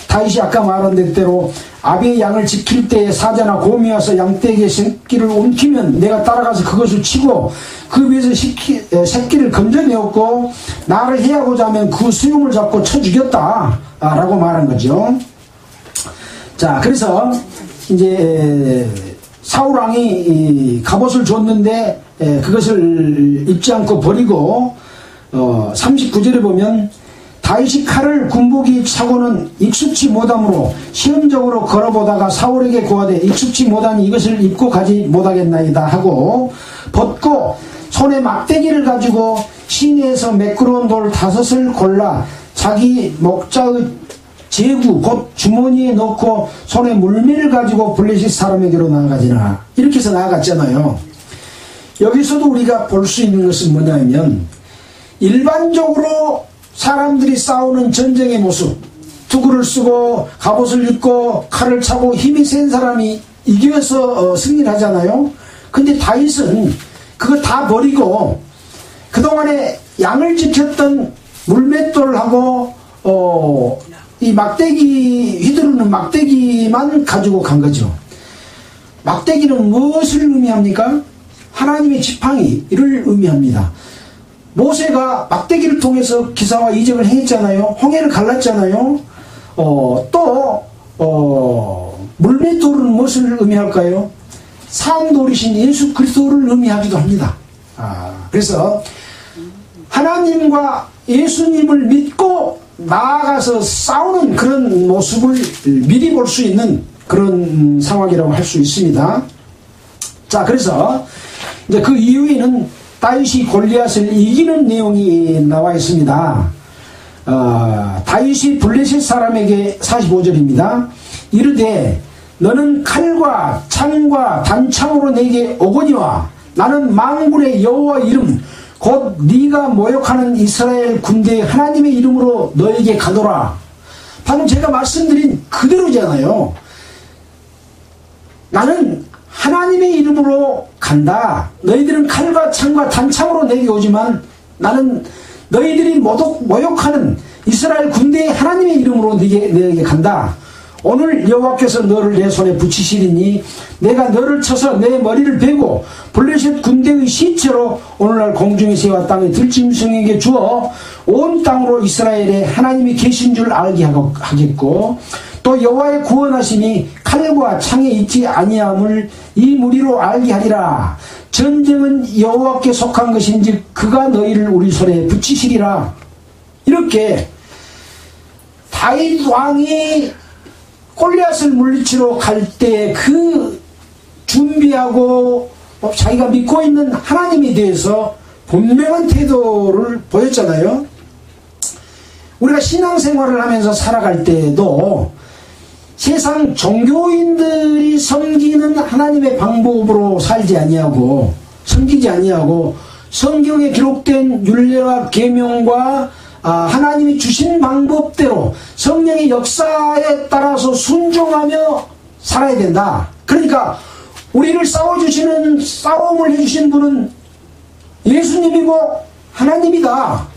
다윗이 아까 말한 대로 아비의 양을 지킬 때에 사자나 곰이 와서 양떼에게 새끼를 옮기면 내가 따라가서 그것을 치고 그 위에서 새끼를 건져내었고 나를 해하고자 하면 그 수염을 잡고 쳐 죽였다 라고 말한 거죠. 자, 그래서 이제 사울왕이 갑옷을 줬는데 그것을 입지 않고 버리고 39절에 보면 다윗이 칼을 군복이 차고는 익숙치 못함으로 시험적으로 걸어보다가 사울에게 고하되 익숙치 못하니 이것을 입고 가지 못하겠나이다 하고 벗고 손에 막대기를 가지고 시내에서 매끄러운 돌 5을 골라 자기 목자의 제구 곧 주머니에 넣고 손에 물매를 가지고 블레셋 사람에게로 나아가지나. 이렇게 해서 나아갔잖아요. 여기서도 우리가 볼 수 있는 것은 뭐냐면 일반적으로 사람들이 싸우는 전쟁의 모습, 투구를 쓰고 갑옷을 입고 칼을 차고 힘이 센 사람이 이겨서 승리를 하잖아요. 근데 다윗은 그거 다 버리고 그동안에 양을 지켰던 물맷돌하고 이 막대기 휘두르는 막대기만 가지고 간 거죠. 막대기는 무엇을 의미합니까? 하나님의 지팡이를 의미합니다. 모세가 막대기를 통해서 기사와 이적을 행했잖아요. 홍해를 갈랐잖아요. 물맷돌은 무엇을 의미할까요? 산돌이신 예수 그리스도를 의미하기도 합니다. 그래서 하나님과 예수님을 믿고 나아가서 싸우는 그런 모습을 미리 볼 수 있는 그런 상황이라고 할 수 있습니다. 자, 그래서 이제 그 이후에는 다윗이 골리앗을 이기는 내용이 나와 있습니다. 다윗이 블레셋 사람에게 45절입니다. 이르되 너는 칼과 창과 단창으로 내게 오거니와 나는 만군의 여호와 이름 곧 네가 모욕하는 이스라엘 군대의 하나님의 이름으로 너에게 가노라. 방금 제가 말씀드린 그대로잖아요. 나는 하나님의 이름으로 간다. 너희들은 칼과 창과 단창으로 내게 오지만 나는 너희들이 모욕하는 이스라엘 군대의 하나님의 이름으로 너에게 간다. 오늘 여호와께서 너를 내 손에 붙이시리니 내가 너를 쳐서 내 머리를 베고 블레셋 군대의 시체로 오늘날 공중의 새와 땅의 들짐승에게 주어 온 땅으로 이스라엘에 하나님이 계신 줄 알게 하겠고 또 여호와의 구원하심이 칼과 창에 있지 아니함을 이 무리로 알게 하리라. 전쟁은 여호와께 속한 것인즉 그가 너희를 우리 손에 붙이시리라. 이렇게 다윗 왕이 골리앗을 물리치러 갈 때 그 준비하고 자기가 믿고 있는 하나님에 대해서 분명한 태도를 보였잖아요. 우리가 신앙생활을 하면서 살아갈 때에도 세상 종교인들이 섬기는 하나님의 방법으로 살지 아니하고 섬기지 아니하고 성경에 기록된 율례와 계명과 하나님이 주신 방법대로 성령의 역사에 따라서 순종하며 살아야 된다. 그러니까 우리를 싸움을 해주신 분은 예수님이고 하나님이다.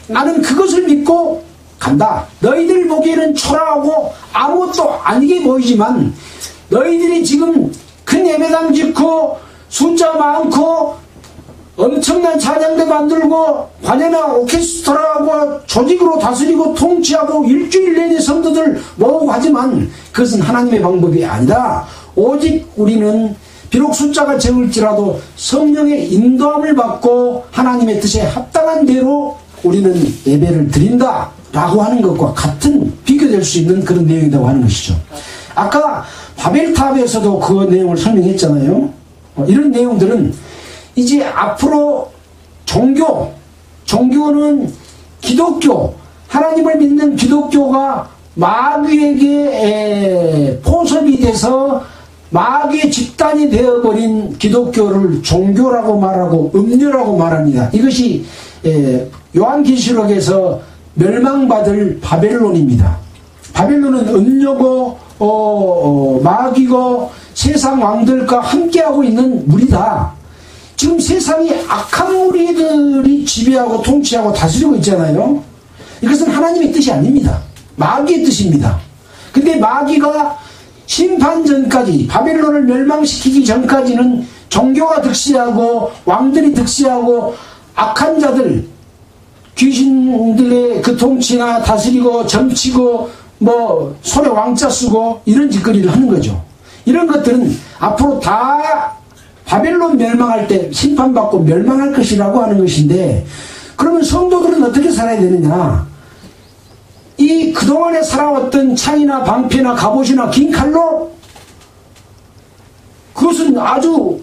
나는 그것을 믿고 간다. 너희들 보기에는 초라하고 아무것도 아니게 보이지만 너희들이 지금 큰 예배당 짓고 숫자 많고 엄청난 찬양대 만들고 관여나 오케스트라하고 조직으로 다스리고 통치하고 일주일 내내 성도들 모으고 하지만 그것은 하나님의 방법이 아니다. 오직 우리는 비록 숫자가 적을지라도 성령의 인도함을 받고 하나님의 뜻에 합당한 대로 우리는 예배를 드린다 라고 하는 것과 같은 비교될 수 있는 그런 내용이라고 하는 것이죠. 아까 바벨탑에서도 그 내용을 설명했잖아요. 이런 내용들은 이제 앞으로 종교는 기독교, 하나님을 믿는 기독교가 마귀에게 포섭이 돼서 마귀의 집단이 되어버린 기독교를 종교라고 말하고 음료라고 말합니다. 이것이 요한계시록에서 멸망받을 바벨론입니다. 바벨론은 음료고 마귀고 세상 왕들과 함께하고 있는 무리다. 지금 세상이 악한 무리들이 지배하고 통치하고 다스리고 있잖아요. 이것은 하나님의 뜻이 아닙니다. 마귀의 뜻입니다. 근데 마귀가 심판 전까지, 바벨론을 멸망시키기 전까지는 종교가 득세하고 왕들이 득세하고 악한 자들, 귀신들의 그 통치나 다스리고 점치고 뭐 손에 왕자 쓰고 이런 짓거리를 하는 거죠. 이런 것들은 앞으로 다 바벨론 멸망할 때 심판받고 멸망할 것이라고 하는 것인데, 그러면 성도들은 어떻게 살아야 되느냐? 이 그동안에 살아왔던 창이나 방패나 갑옷이나 긴 칼로, 그것은 아주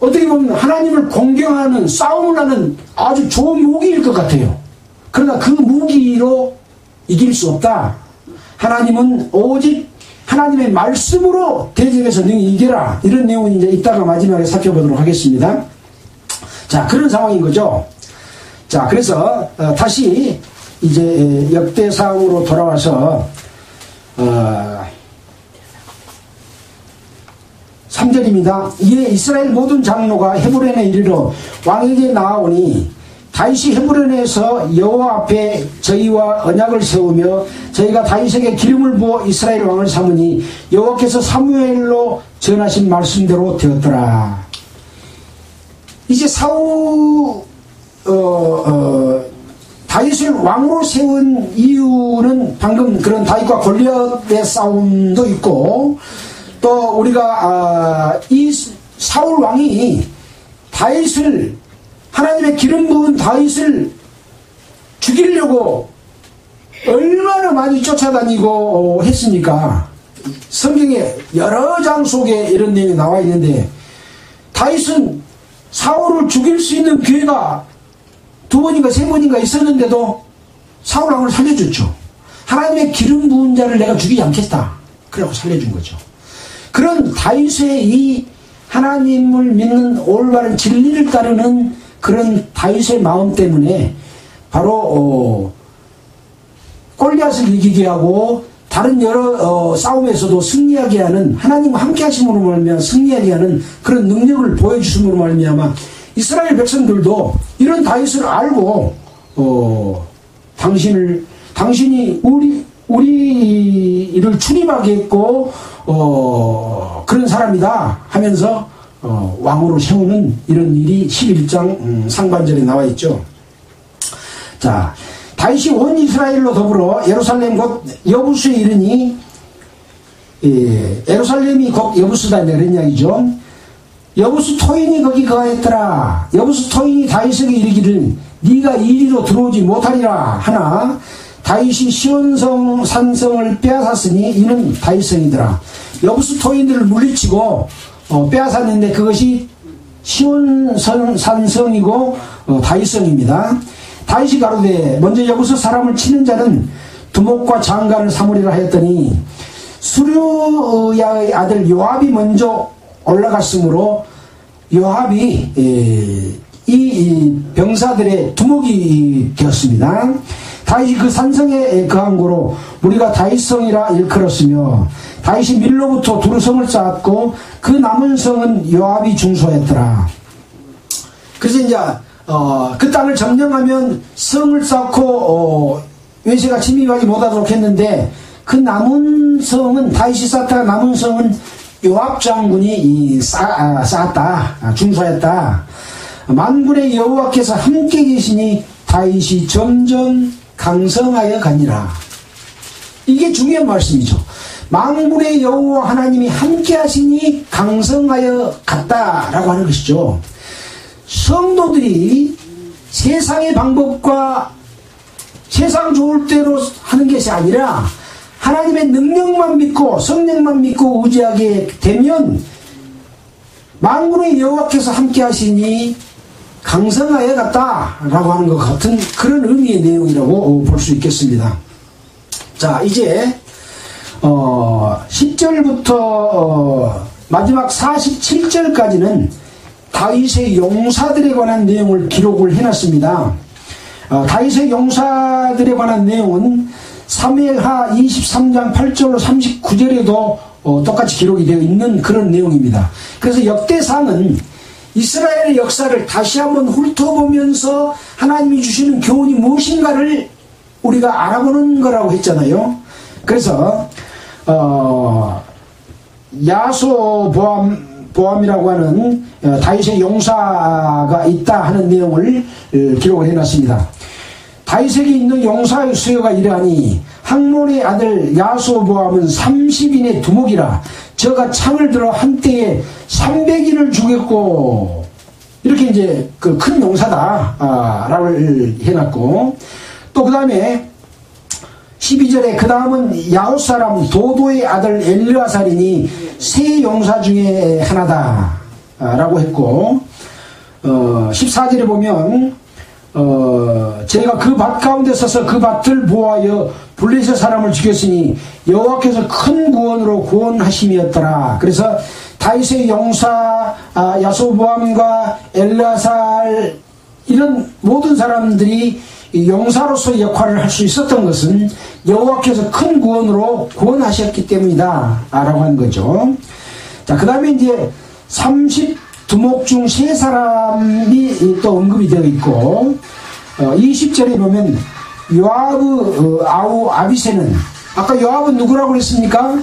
어떻게 보면 하나님을 공경하는, 싸움을 하는 아주 좋은 무기일 것 같아요. 그러나 그 무기로 이길 수 없다. 하나님은 오직 하나님의 말씀으로 대적에서 능히 이겨라. 이런 내용은 이제 이따가 마지막에 살펴보도록 하겠습니다. 자, 그런 상황인 거죠. 자, 그래서 다시 이제 역대상으로 돌아와서 3절입니다. 이에 이스라엘 모든 장로가 헤브론에 이르러 왕에게 나아오니 다윗이 헤브론에서 여호와 앞에 저희와 언약을 세우며 저희가 다윗에게 기름을 부어 이스라엘 왕을 삼으니 여호와께서 사무엘로 전하신 말씀대로 되었더라. 이제 다윗을 왕으로 세운 이유는 방금 그런 다윗과 골리앗의 싸움도 있고, 또 우리가 이 사울 왕이 다윗을, 하나님의 기름 부은 다윗을 죽이려고 얼마나 많이 쫓아다니고 했습니까? 성경에 여러 장 속에 이런 내용이 나와 있는데, 다윗은 사울을 죽일 수 있는 기회가 2번인가 3번인가 있었는데도 사울 왕을 살려줬죠. 하나님의 기름 부은 자를 내가 죽이지 않겠다. 그래서 살려준 거죠. 그런 다윗의 이 하나님을 믿는 올바른 진리를 따르는 그런 다윗의 마음 때문에 바로 골리앗을 이기게 하고 다른 여러 싸움에서도 승리하게 하는, 하나님과 함께 하심으로 말미암아 승리하게 하는 그런 능력을 보여주심으로 말미암아 이스라엘 백성들도 이런 다윗을 알고 당신이 우리를 출입하겠고 그런 사람이다 하면서 왕으로 세우는 이런 일이 11장 상반절에 나와 있죠. 자, 다윗이 온 이스라엘로 더불어 예루살렘 곧 여부수에 이르니, 예루살렘이 곧 여부수다 이런 이야기죠. 여부수 토인이 거기 거하였더라. 여부수 토인이 다윗에게 이르기를 네가 이리로 들어오지 못하리라 하나 다윗이 시온성 산성을 빼앗았으니 이는 다윗성이더라. 여부수 토인들을 물리치고 빼앗았는데 그것이 시온성 산성이고 다윗성입니다. 다윗이 가로되 먼저 여부수 사람을 치는 자는 두목과 장관을 삼으리라 하였더니 수르야의 아들 요압이 먼저 올라갔으므로 요압이 이 병사들의 두목이 되었습니다. 다윗이 그 산성에 거한 고로 우리가 다윗성이라 일컬었으며 다윗이 밀로부터 두루성을 쌓았고 그 남은 성은 요압이 중소했더라. 그래서 이제 그 땅을 점령하면 성을 쌓고 외세가 침입하지 못하도록 했는데, 그 남은 성은, 다윗이 쌓다가 남은 성은 요압 장군이 쌓았다, 중소했다. 만군의 여호와께서 함께 계시니 다윗이 점점 강성하여 가니라. 이게 중요한 말씀이죠. 만군의 여호와 하나님이 함께 하시니 강성하여 갔다라고 하는 것이죠. 성도들이 세상의 방법과 세상 좋을 대로 하는 것이 아니라 하나님의 능력만 믿고 성령만 믿고 의지하게 되면 만군의 여호와께서 함께 하시니 강성하여 갔다라고 하는 것 같은 그런 의미의 내용이라고 볼 수 있겠습니다. 자, 이제 10절부터 마지막 47절까지는 다윗의 용사들에 관한 내용을 기록을 해놨습니다. 다윗의 용사들에 관한 내용은 사무엘하 23장 8절로 39절에도 똑같이 기록이 되어 있는 그런 내용입니다. 그래서 역대상은 이스라엘의 역사를 다시 한번 훑어보면서 하나님이 주시는 교훈이 무엇인가를 우리가 알아보는 거라고 했잖아요. 그래서 야소보암이라고 하는 다윗의 용사가 있다 하는 내용을 기록을 해놨습니다. 다윗에게 있는 용사의 수요가 이러하니 학몬의 아들 야소보암은 30인의 두목이라 저가 창을 들어 한때에 300인을 죽였고, 이렇게 이제 그 큰 용사다 라고 해놨고, 또 그 다음에 12절에 그 다음은 야옷 사람 도도의 아들 엘르아살이니 세 용사 중에 하나다 라고 했고, 14절에 보면 제가 그 밭 가운데 서서 그 밭을 보아하여 블레셋 사람을 죽였으니 여호와께서 큰 구원으로 구원하심이었더라. 그래서 다윗의 용사 야소보암과 엘르아살 이런 모든 사람들이 용사로서 역할을 할 수 있었던 것은 여호와께서 큰 구원으로 구원하셨기 때문이다 라고 하는 거죠. 자, 그 다음에 이제 32목 중 3사람이 또 언급이 되어 있고, 20절에 보면 요압의 아우 아비새는, 아까 요압은 누구라고 그랬습니까?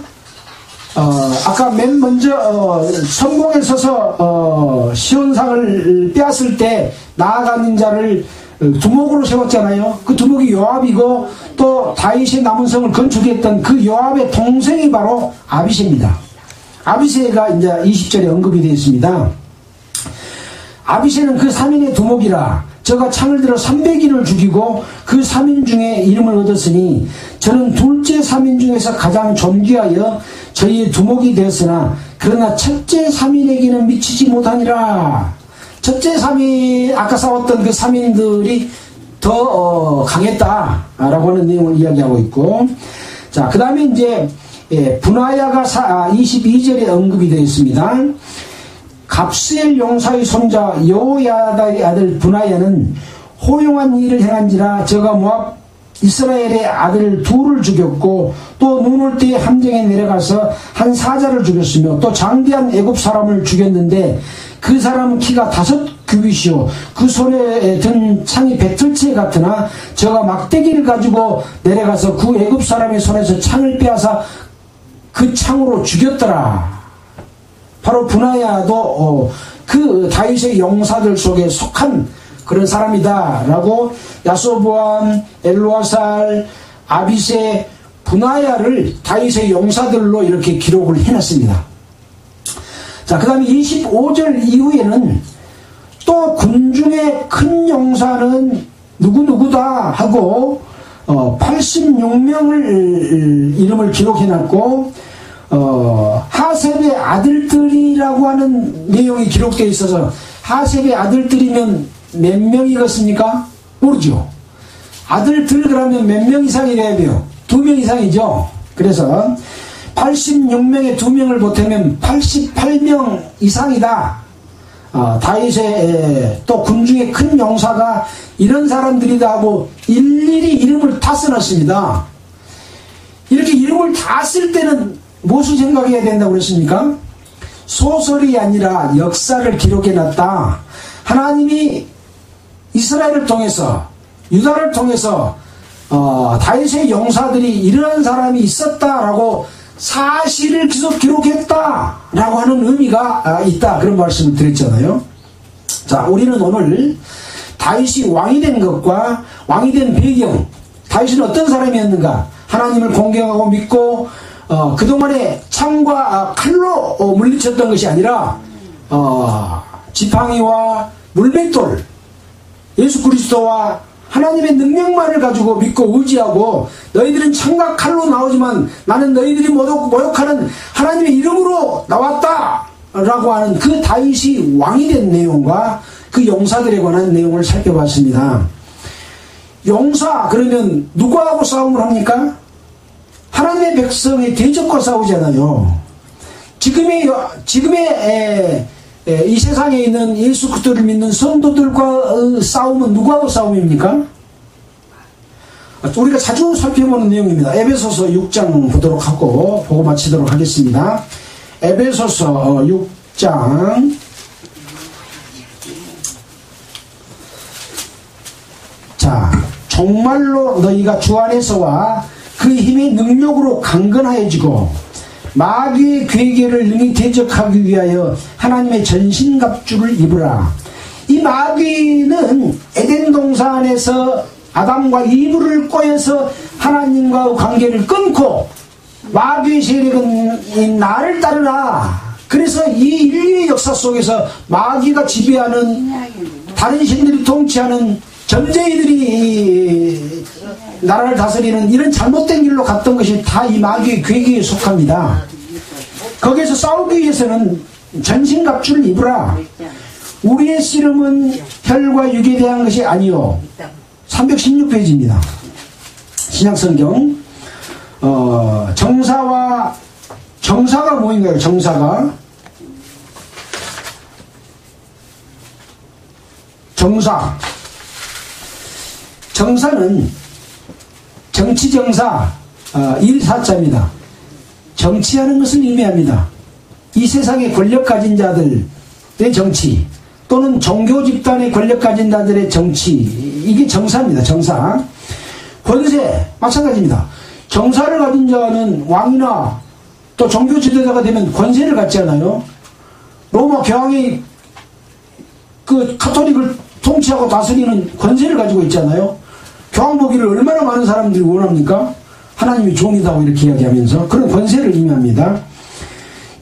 아까 맨 먼저 선봉에 서서 시온상을 빼앗을 때 나아가는 자를 두목으로 세웠잖아요. 그 두목이 요압이고, 또 다윗의 남은 성을 건축했던 그 요압의 동생이 바로 아비새입니다. 아비새가 이제 20절에 언급이 되어 있습니다. 아비새는 그 3인의 두목이라 저가 창을 들어 300인을 죽이고 그 3인 중에 이름을 얻었으니 저는 둘째 3인 중에서 가장 존귀하여 저희의 두목이 되었으나 그러나 첫째 3인에게는 미치지 못하니라. 첫째 3인, 아까 싸웠던 그 3인들이 더 강했다라고 하는 내용을 이야기하고 있고, 자, 그 다음에 이제 분하야가 22절에 언급이 되어 있습니다. 갑스엘 용사의 손자 여호야다의 아들 분하야는 호용한 일을 행한지라 저가 모압 이스라엘의 아들 둘을 죽였고, 또 눈 올 때에 함정에 내려가서 한 사자를 죽였으며 또 장대한 애굽 사람을 죽였는데 그 사람은 키가 5규빗이요 그 손에 든 창이 배틀채 같으나 저가 막대기를 가지고 내려가서 그 애굽 사람의 손에서 창을 빼앗아 그 창으로 죽였더라. 바로 분하야도 그 다윗의 용사들 속에 속한 그런 사람이다 라고 야소보암, 엘르아살, 아비새, 분하야를 다윗의 용사들로 이렇게 기록을 해놨습니다. 자, 그 다음에 25절 이후에는 또 군중의 큰 용사는 누구누구다 하고 86명을 이름을 기록해놨고, 하셉의 아들들이라고 하는 내용이 기록되어 있어서 하셉의 아들들이면 몇 명이겠습니까? 모르죠. 아들들 그러면 몇 명 이상이 돼야 돼요? 2명 이상이죠. 그래서 86명에 2명을 보태면 88명 이상이다. 다윗의 또 군중의 큰 용사가 이런 사람들이다 하고 일일이 이름을 다 써놨습니다. 이렇게 이름을 다 쓸 때는 무엇을 생각해야 된다고 그랬습니까? 소설이 아니라 역사를 기록해놨다. 하나님이 이스라엘을 통해서, 유다를 통해서 다윗의 용사들이 이러한 사람이 있었다라고 사실을 계속 기록했다라고 하는 의미가 있다, 그런 말씀을 드렸잖아요. 자, 우리는 오늘 다윗이 왕이 된 것과 왕이 된 배경, 다윗은 어떤 사람이었는가, 하나님을 공경하고 믿고 그동안에 창과 칼로 물리쳤던 것이 아니라 지팡이와 물맷돌, 예수 그리스도와 하나님의 능력만을 가지고 믿고 의지하고, 너희들은 창과 칼로 나오지만 나는 너희들이 모욕하는 하나님의 이름으로 나왔다 라고 하는 그 다윗이 왕이 된 내용과 그 용사들에 관한 내용을 살펴봤습니다. 용사, 그러면 누구하고 싸움을 합니까? 하나님의 백성의 대적과 싸우잖아요. 지금의 이 세상에 있는 예수 그리스도를 믿는 성도들과 싸움은 누구하고 싸움입니까? 우리가 자주 살펴보는 내용입니다. 에베소서 6장 보고 마치도록 하겠습니다. 에베소서 6장 자, 정말로 너희가 주 안에서와 그 힘의 능력으로 강건하여지고 마귀의 괴계를 능히 대적하기 위하여 하나님의 전신갑주를 입으라. 이 마귀는 에덴 동산 안에서 아담과 이브를 꼬여서 하나님과의 관계를 끊고, 마귀의 세력은 나를 따르라. 그래서 이 인류의 역사 속에서 마귀가 지배하는, 다른 신들이 통치하는, 점쟁이들이 나라를 다스리는 이런 잘못된 길로 갔던 것이 다 이 마귀의 괴계에 속합니다. 거기에서 싸우기 위해서는 전신갑주를 입으라. 우리의 씨름은 혈과 육에 대한 것이 아니요. 316페이지입니다. 신약성경. 정사가 뭐인가요? 정사. 정사는 정치정사, 일사자입니다. 정치하는 것을 의미합니다. 이 세상의 권력 가진 자들의 정치, 또는 종교 집단의 권력 가진 자들의 정치, 이게 정사입니다. 정사. 권세, 마찬가지입니다. 정사를 가진 자는 왕이나 또 종교 지도자가 되면 권세를 갖지 않아요? 로마 교황이 그 카톨릭을 통치하고 다스리는 권세를 가지고 있잖아요. 교황 보기를 얼마나 많은 사람들이 원합니까? 하나님이 종이다고 이렇게 이야기하면서 그런 권세를 의미합니다.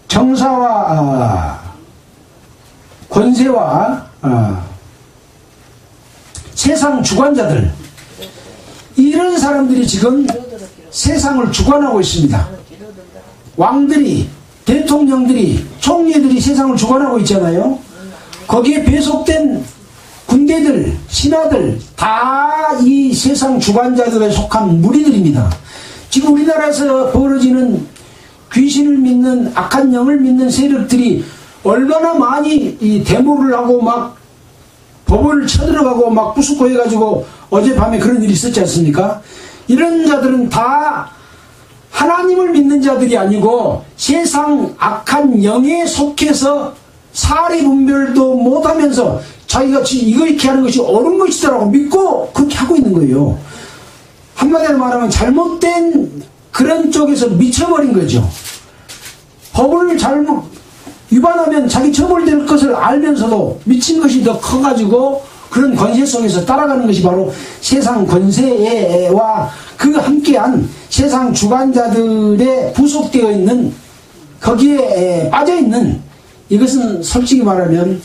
정사와 권세와 세상 주관자들, 이런 사람들이 지금 세상을 주관하고 있습니다. 왕들이, 대통령들이, 총리들이 세상을 주관하고 있잖아요. 거기에 배속된 군대들, 신하들, 다 이 세상 주관자들에 속한 무리들입니다. 지금 우리나라에서 벌어지는 귀신을 믿는, 악한 영을 믿는 세력들이 얼마나 많이 이 데모를 하고 막 법원을 쳐들어가고 막 부수고 해가지고 어젯밤에 그런 일이 있었지 않습니까? 이런 자들은 다 하나님을 믿는 자들이 아니고 세상 악한 영에 속해서 사리 분별도 못하면서 자기가 이거 이렇게 하는 것이 옳은 것이다라고 믿고 그렇게 하고 있는 거예요. 한마디로 말하면 잘못된 그런 쪽에서 미쳐버린 거죠. 법을 잘못 위반하면 자기 처벌될 것을 알면서도 미친 것이 더 커가지고 그런 권세 속에서 따라가는 것이 바로 세상 권세와 그 함께한 세상 주관자들에 부속되어 있는, 거기에 빠져있는, 이것은 솔직히 말하면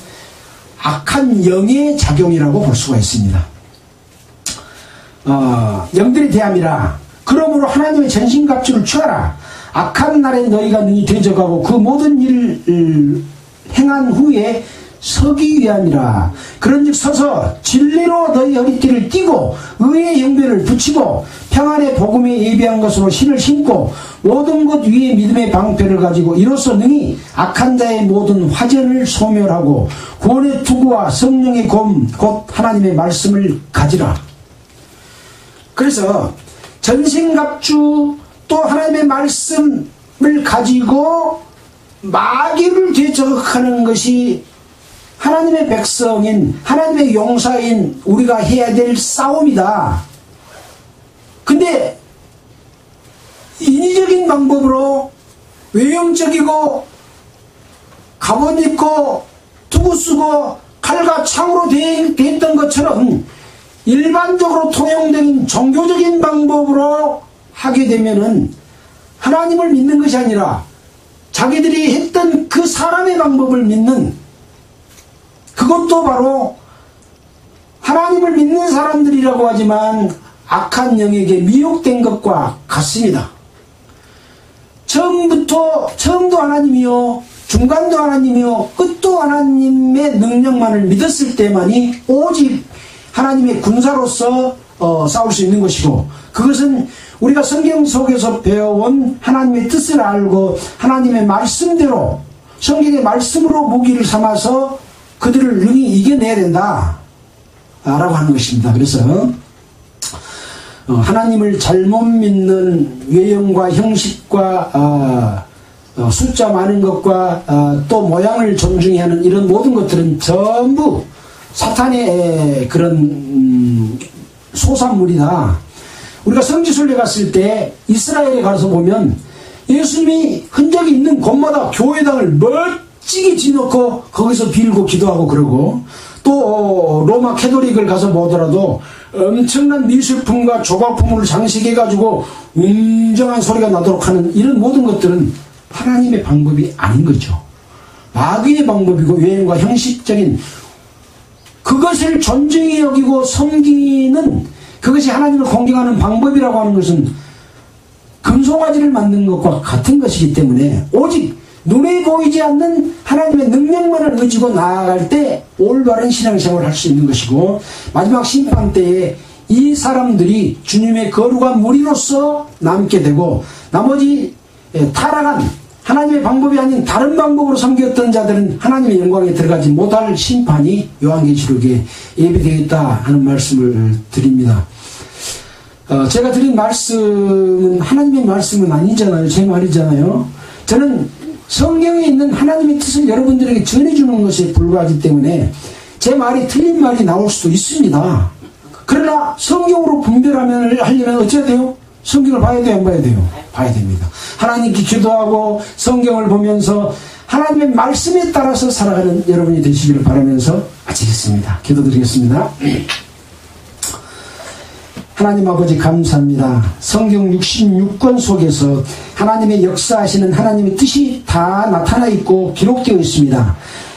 악한 영의 작용이라고 볼 수가 있습니다. 영들의 대함이라. 그러므로 하나님의 전신갑주를 취하라. 악한 날에 너희가 능히 대적하고 그 모든 일을 행한 후에 서기 위함이라. 그런즉 서서 진리로 너희 허리띠를 띠고 의의 형배를 붙이고 평안의 복음에 예비한 것으로 신을 신고 모든 것 위에 믿음의 방패를 가지고 이로써 능히 악한 자의 모든 화전을 소멸하고 구원의 투구와 성령의 검 곧 하나님의 말씀을 가지라. 그래서 전신갑주 또 하나님의 말씀을 가지고 마귀를 대적하는 것이 하나님의 백성인, 하나님의 용사인 우리가 해야 될 싸움이다. 근데 인위적인 방법으로 외형적이고 갑옷 입고 투구 쓰고 칼과 창으로 됐던 것처럼 일반적으로 통용된 종교적인 방법으로 하게 되면은 하나님을 믿는 것이 아니라 자기들이 했던 그 사람의 방법을 믿는, 그것도 바로 하나님을 믿는 사람들이라고 하지만 악한 영에게 미혹된 것과 같습니다. 처음도 하나님이요, 중간도 하나님이요, 끝도 하나님의 능력만을 믿었을 때만이 오직 하나님의 군사로서 싸울 수 있는 것이고, 그것은 우리가 성경 속에서 배워온 하나님의 뜻을 알고 하나님의 말씀대로, 성경의 말씀으로 무기를 삼아서 그들을 능히 이겨내야 된다 라고 하는 것입니다. 그래서 하나님을 잘못 믿는 외형과 형식과 숫자 많은 것과 또 모양을 존중해야 하는 이런 모든 것들은 전부 사탄의 그런 소산물이다. 우리가 성지순례 갔을 때 이스라엘에 가서 보면 예수님이 흔적이 있는 곳마다 교회당을 멋지게 지놓고 거기서 빌고 기도하고 그러고, 또 로마 캐톨릭을 가서 보더라도 엄청난 미술품과 조각품을 장식해가지고 웅장한 소리가 나도록 하는 이런 모든 것들은 하나님의 방법이 아닌 거죠. 마귀의 방법이고 외형과 형식적인 그것을 존중히 여기고 섬기는, 그것이 하나님을 공경하는 방법이라고 하는 것은 금송아지를 만든 것과 같은 것이기 때문에 오직 눈에 보이지 않는 하나님의 능력만을 의지고 나아갈 때 올바른 신앙생활을 할 수 있는 것이고, 마지막 심판 때에 이 사람들이 주님의 거룩한 무리로서 남게 되고, 나머지 타락한 하나님의 방법이 아닌 다른 방법으로 섬겼던 자들은 하나님의 영광에 들어가지 못할 심판이 요한계시록에 예비되어 하는 말씀을 드립니다. 제가 드린 말씀은 하나님의 말씀은 아니잖아요. 제 말이잖아요. 저는 성경에 있는 하나님의 뜻을 여러분들에게 전해주는 것에 불과하기 때문에 제 말이 틀린 말이 나올 수도 있습니다. 그러나 성경으로 하려면 어찌해야 돼요? 성경을 봐야 돼요? 안 봐야 돼요? 봐야 됩니다. 하나님께 기도하고 성경을 보면서 하나님의 말씀에 따라서 살아가는 여러분이 되시기를 바라면서 마치겠습니다. 기도드리겠습니다. 하나님 아버지 감사합니다. 성경 66권 속에서 하나님의 역사하시는 하나님의 뜻이 다 나타나 있고 기록되어 있습니다.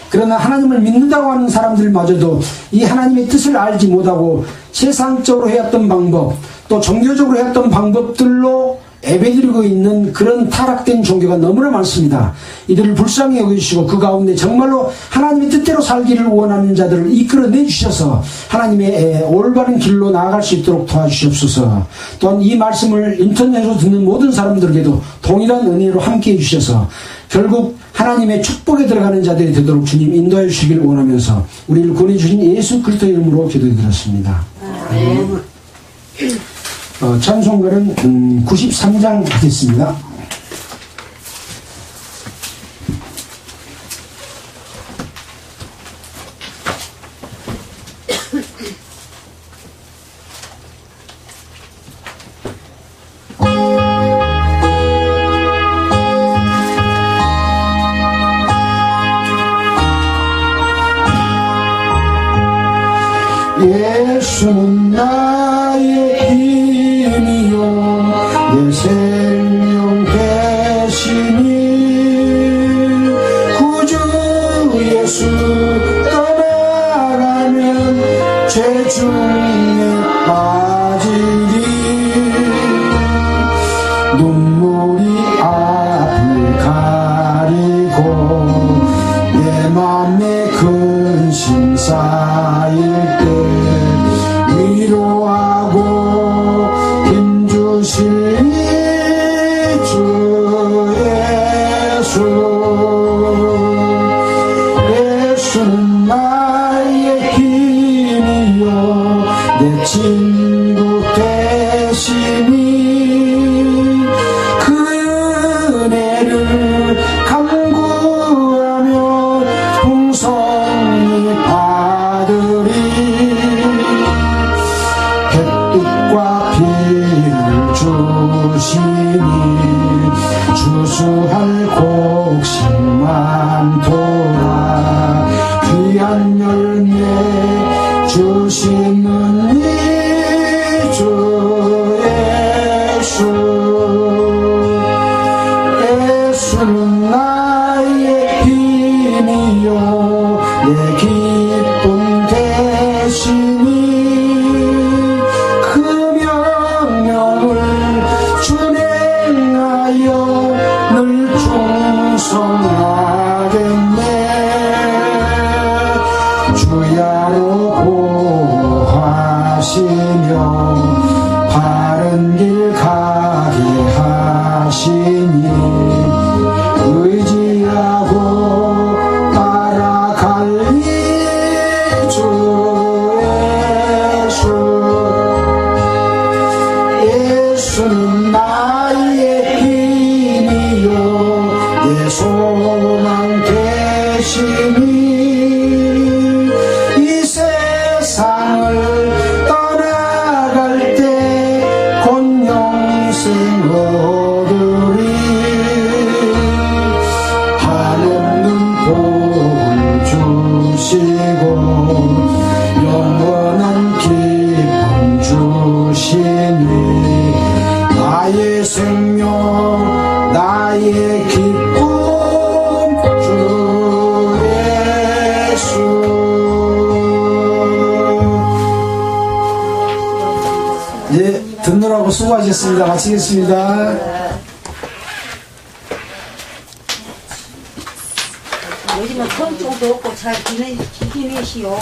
그러나 하나님을 믿는다고 하는 사람들마저도 이 하나님의 뜻을 알지 못하고 세상적으로 해왔던 방법, 또 종교적으로 해왔던 방법들로 예배드리고 있는 그런 타락된 종교가 너무나 많습니다. 이들을 불쌍히 여겨주시고 그 가운데 정말로 하나님의 뜻대로 살기를 원하는 자들을 이끌어내 주셔서 하나님의 올바른 길로 나아갈 수 있도록 도와주시옵소서. 또한 이 말씀을 인터넷으로 듣는 모든 사람들에게도 동일한 은혜로 함께해 주셔서 결국 하나님의 축복에 들어가는 자들이 되도록 주님 인도해 주시길 원하면서 우리를 구원해 주신 예수 그리스도의 이름으로 기도해 드렸습니다. 찬송가는 93장 하겠습니다. 예수는 나의 힘이요 내 생명 대신이 구주 예수 떠나가면 죄 중에 빠지리 눈물이 앞을 가리고 내 맘에 근심 쌓일 때 위로하고 힘주시니 주 예수. 예수는 나의 힘이요 내 친구 되시니 그 은혜를 간구하며 풍성히 받으리. 햇빛과 비를 주시니 주수할 곡식 많도다. 귀한 열매 있는 이 주 예수 예수는 나의 힘이요 내 기쁨 되시니 그 명령을 준행하여 늘 충성하겠네 주야로 보호하시며 바른 길 가게 하시니 의지하고 따라갈 주 예수 예수는 나의 힘이요 내 소망 되시니 이 세상을 떠나갈 때 곧 영생 얻으리 한없는 복을 주시고 영원한 기쁨 주시니 나의 생명 나의 기쁨 주 예수 예, 듣느라고 수고하셨습니다. 마치겠습니다. 요즘은 통증도 없고 잘 지내시오.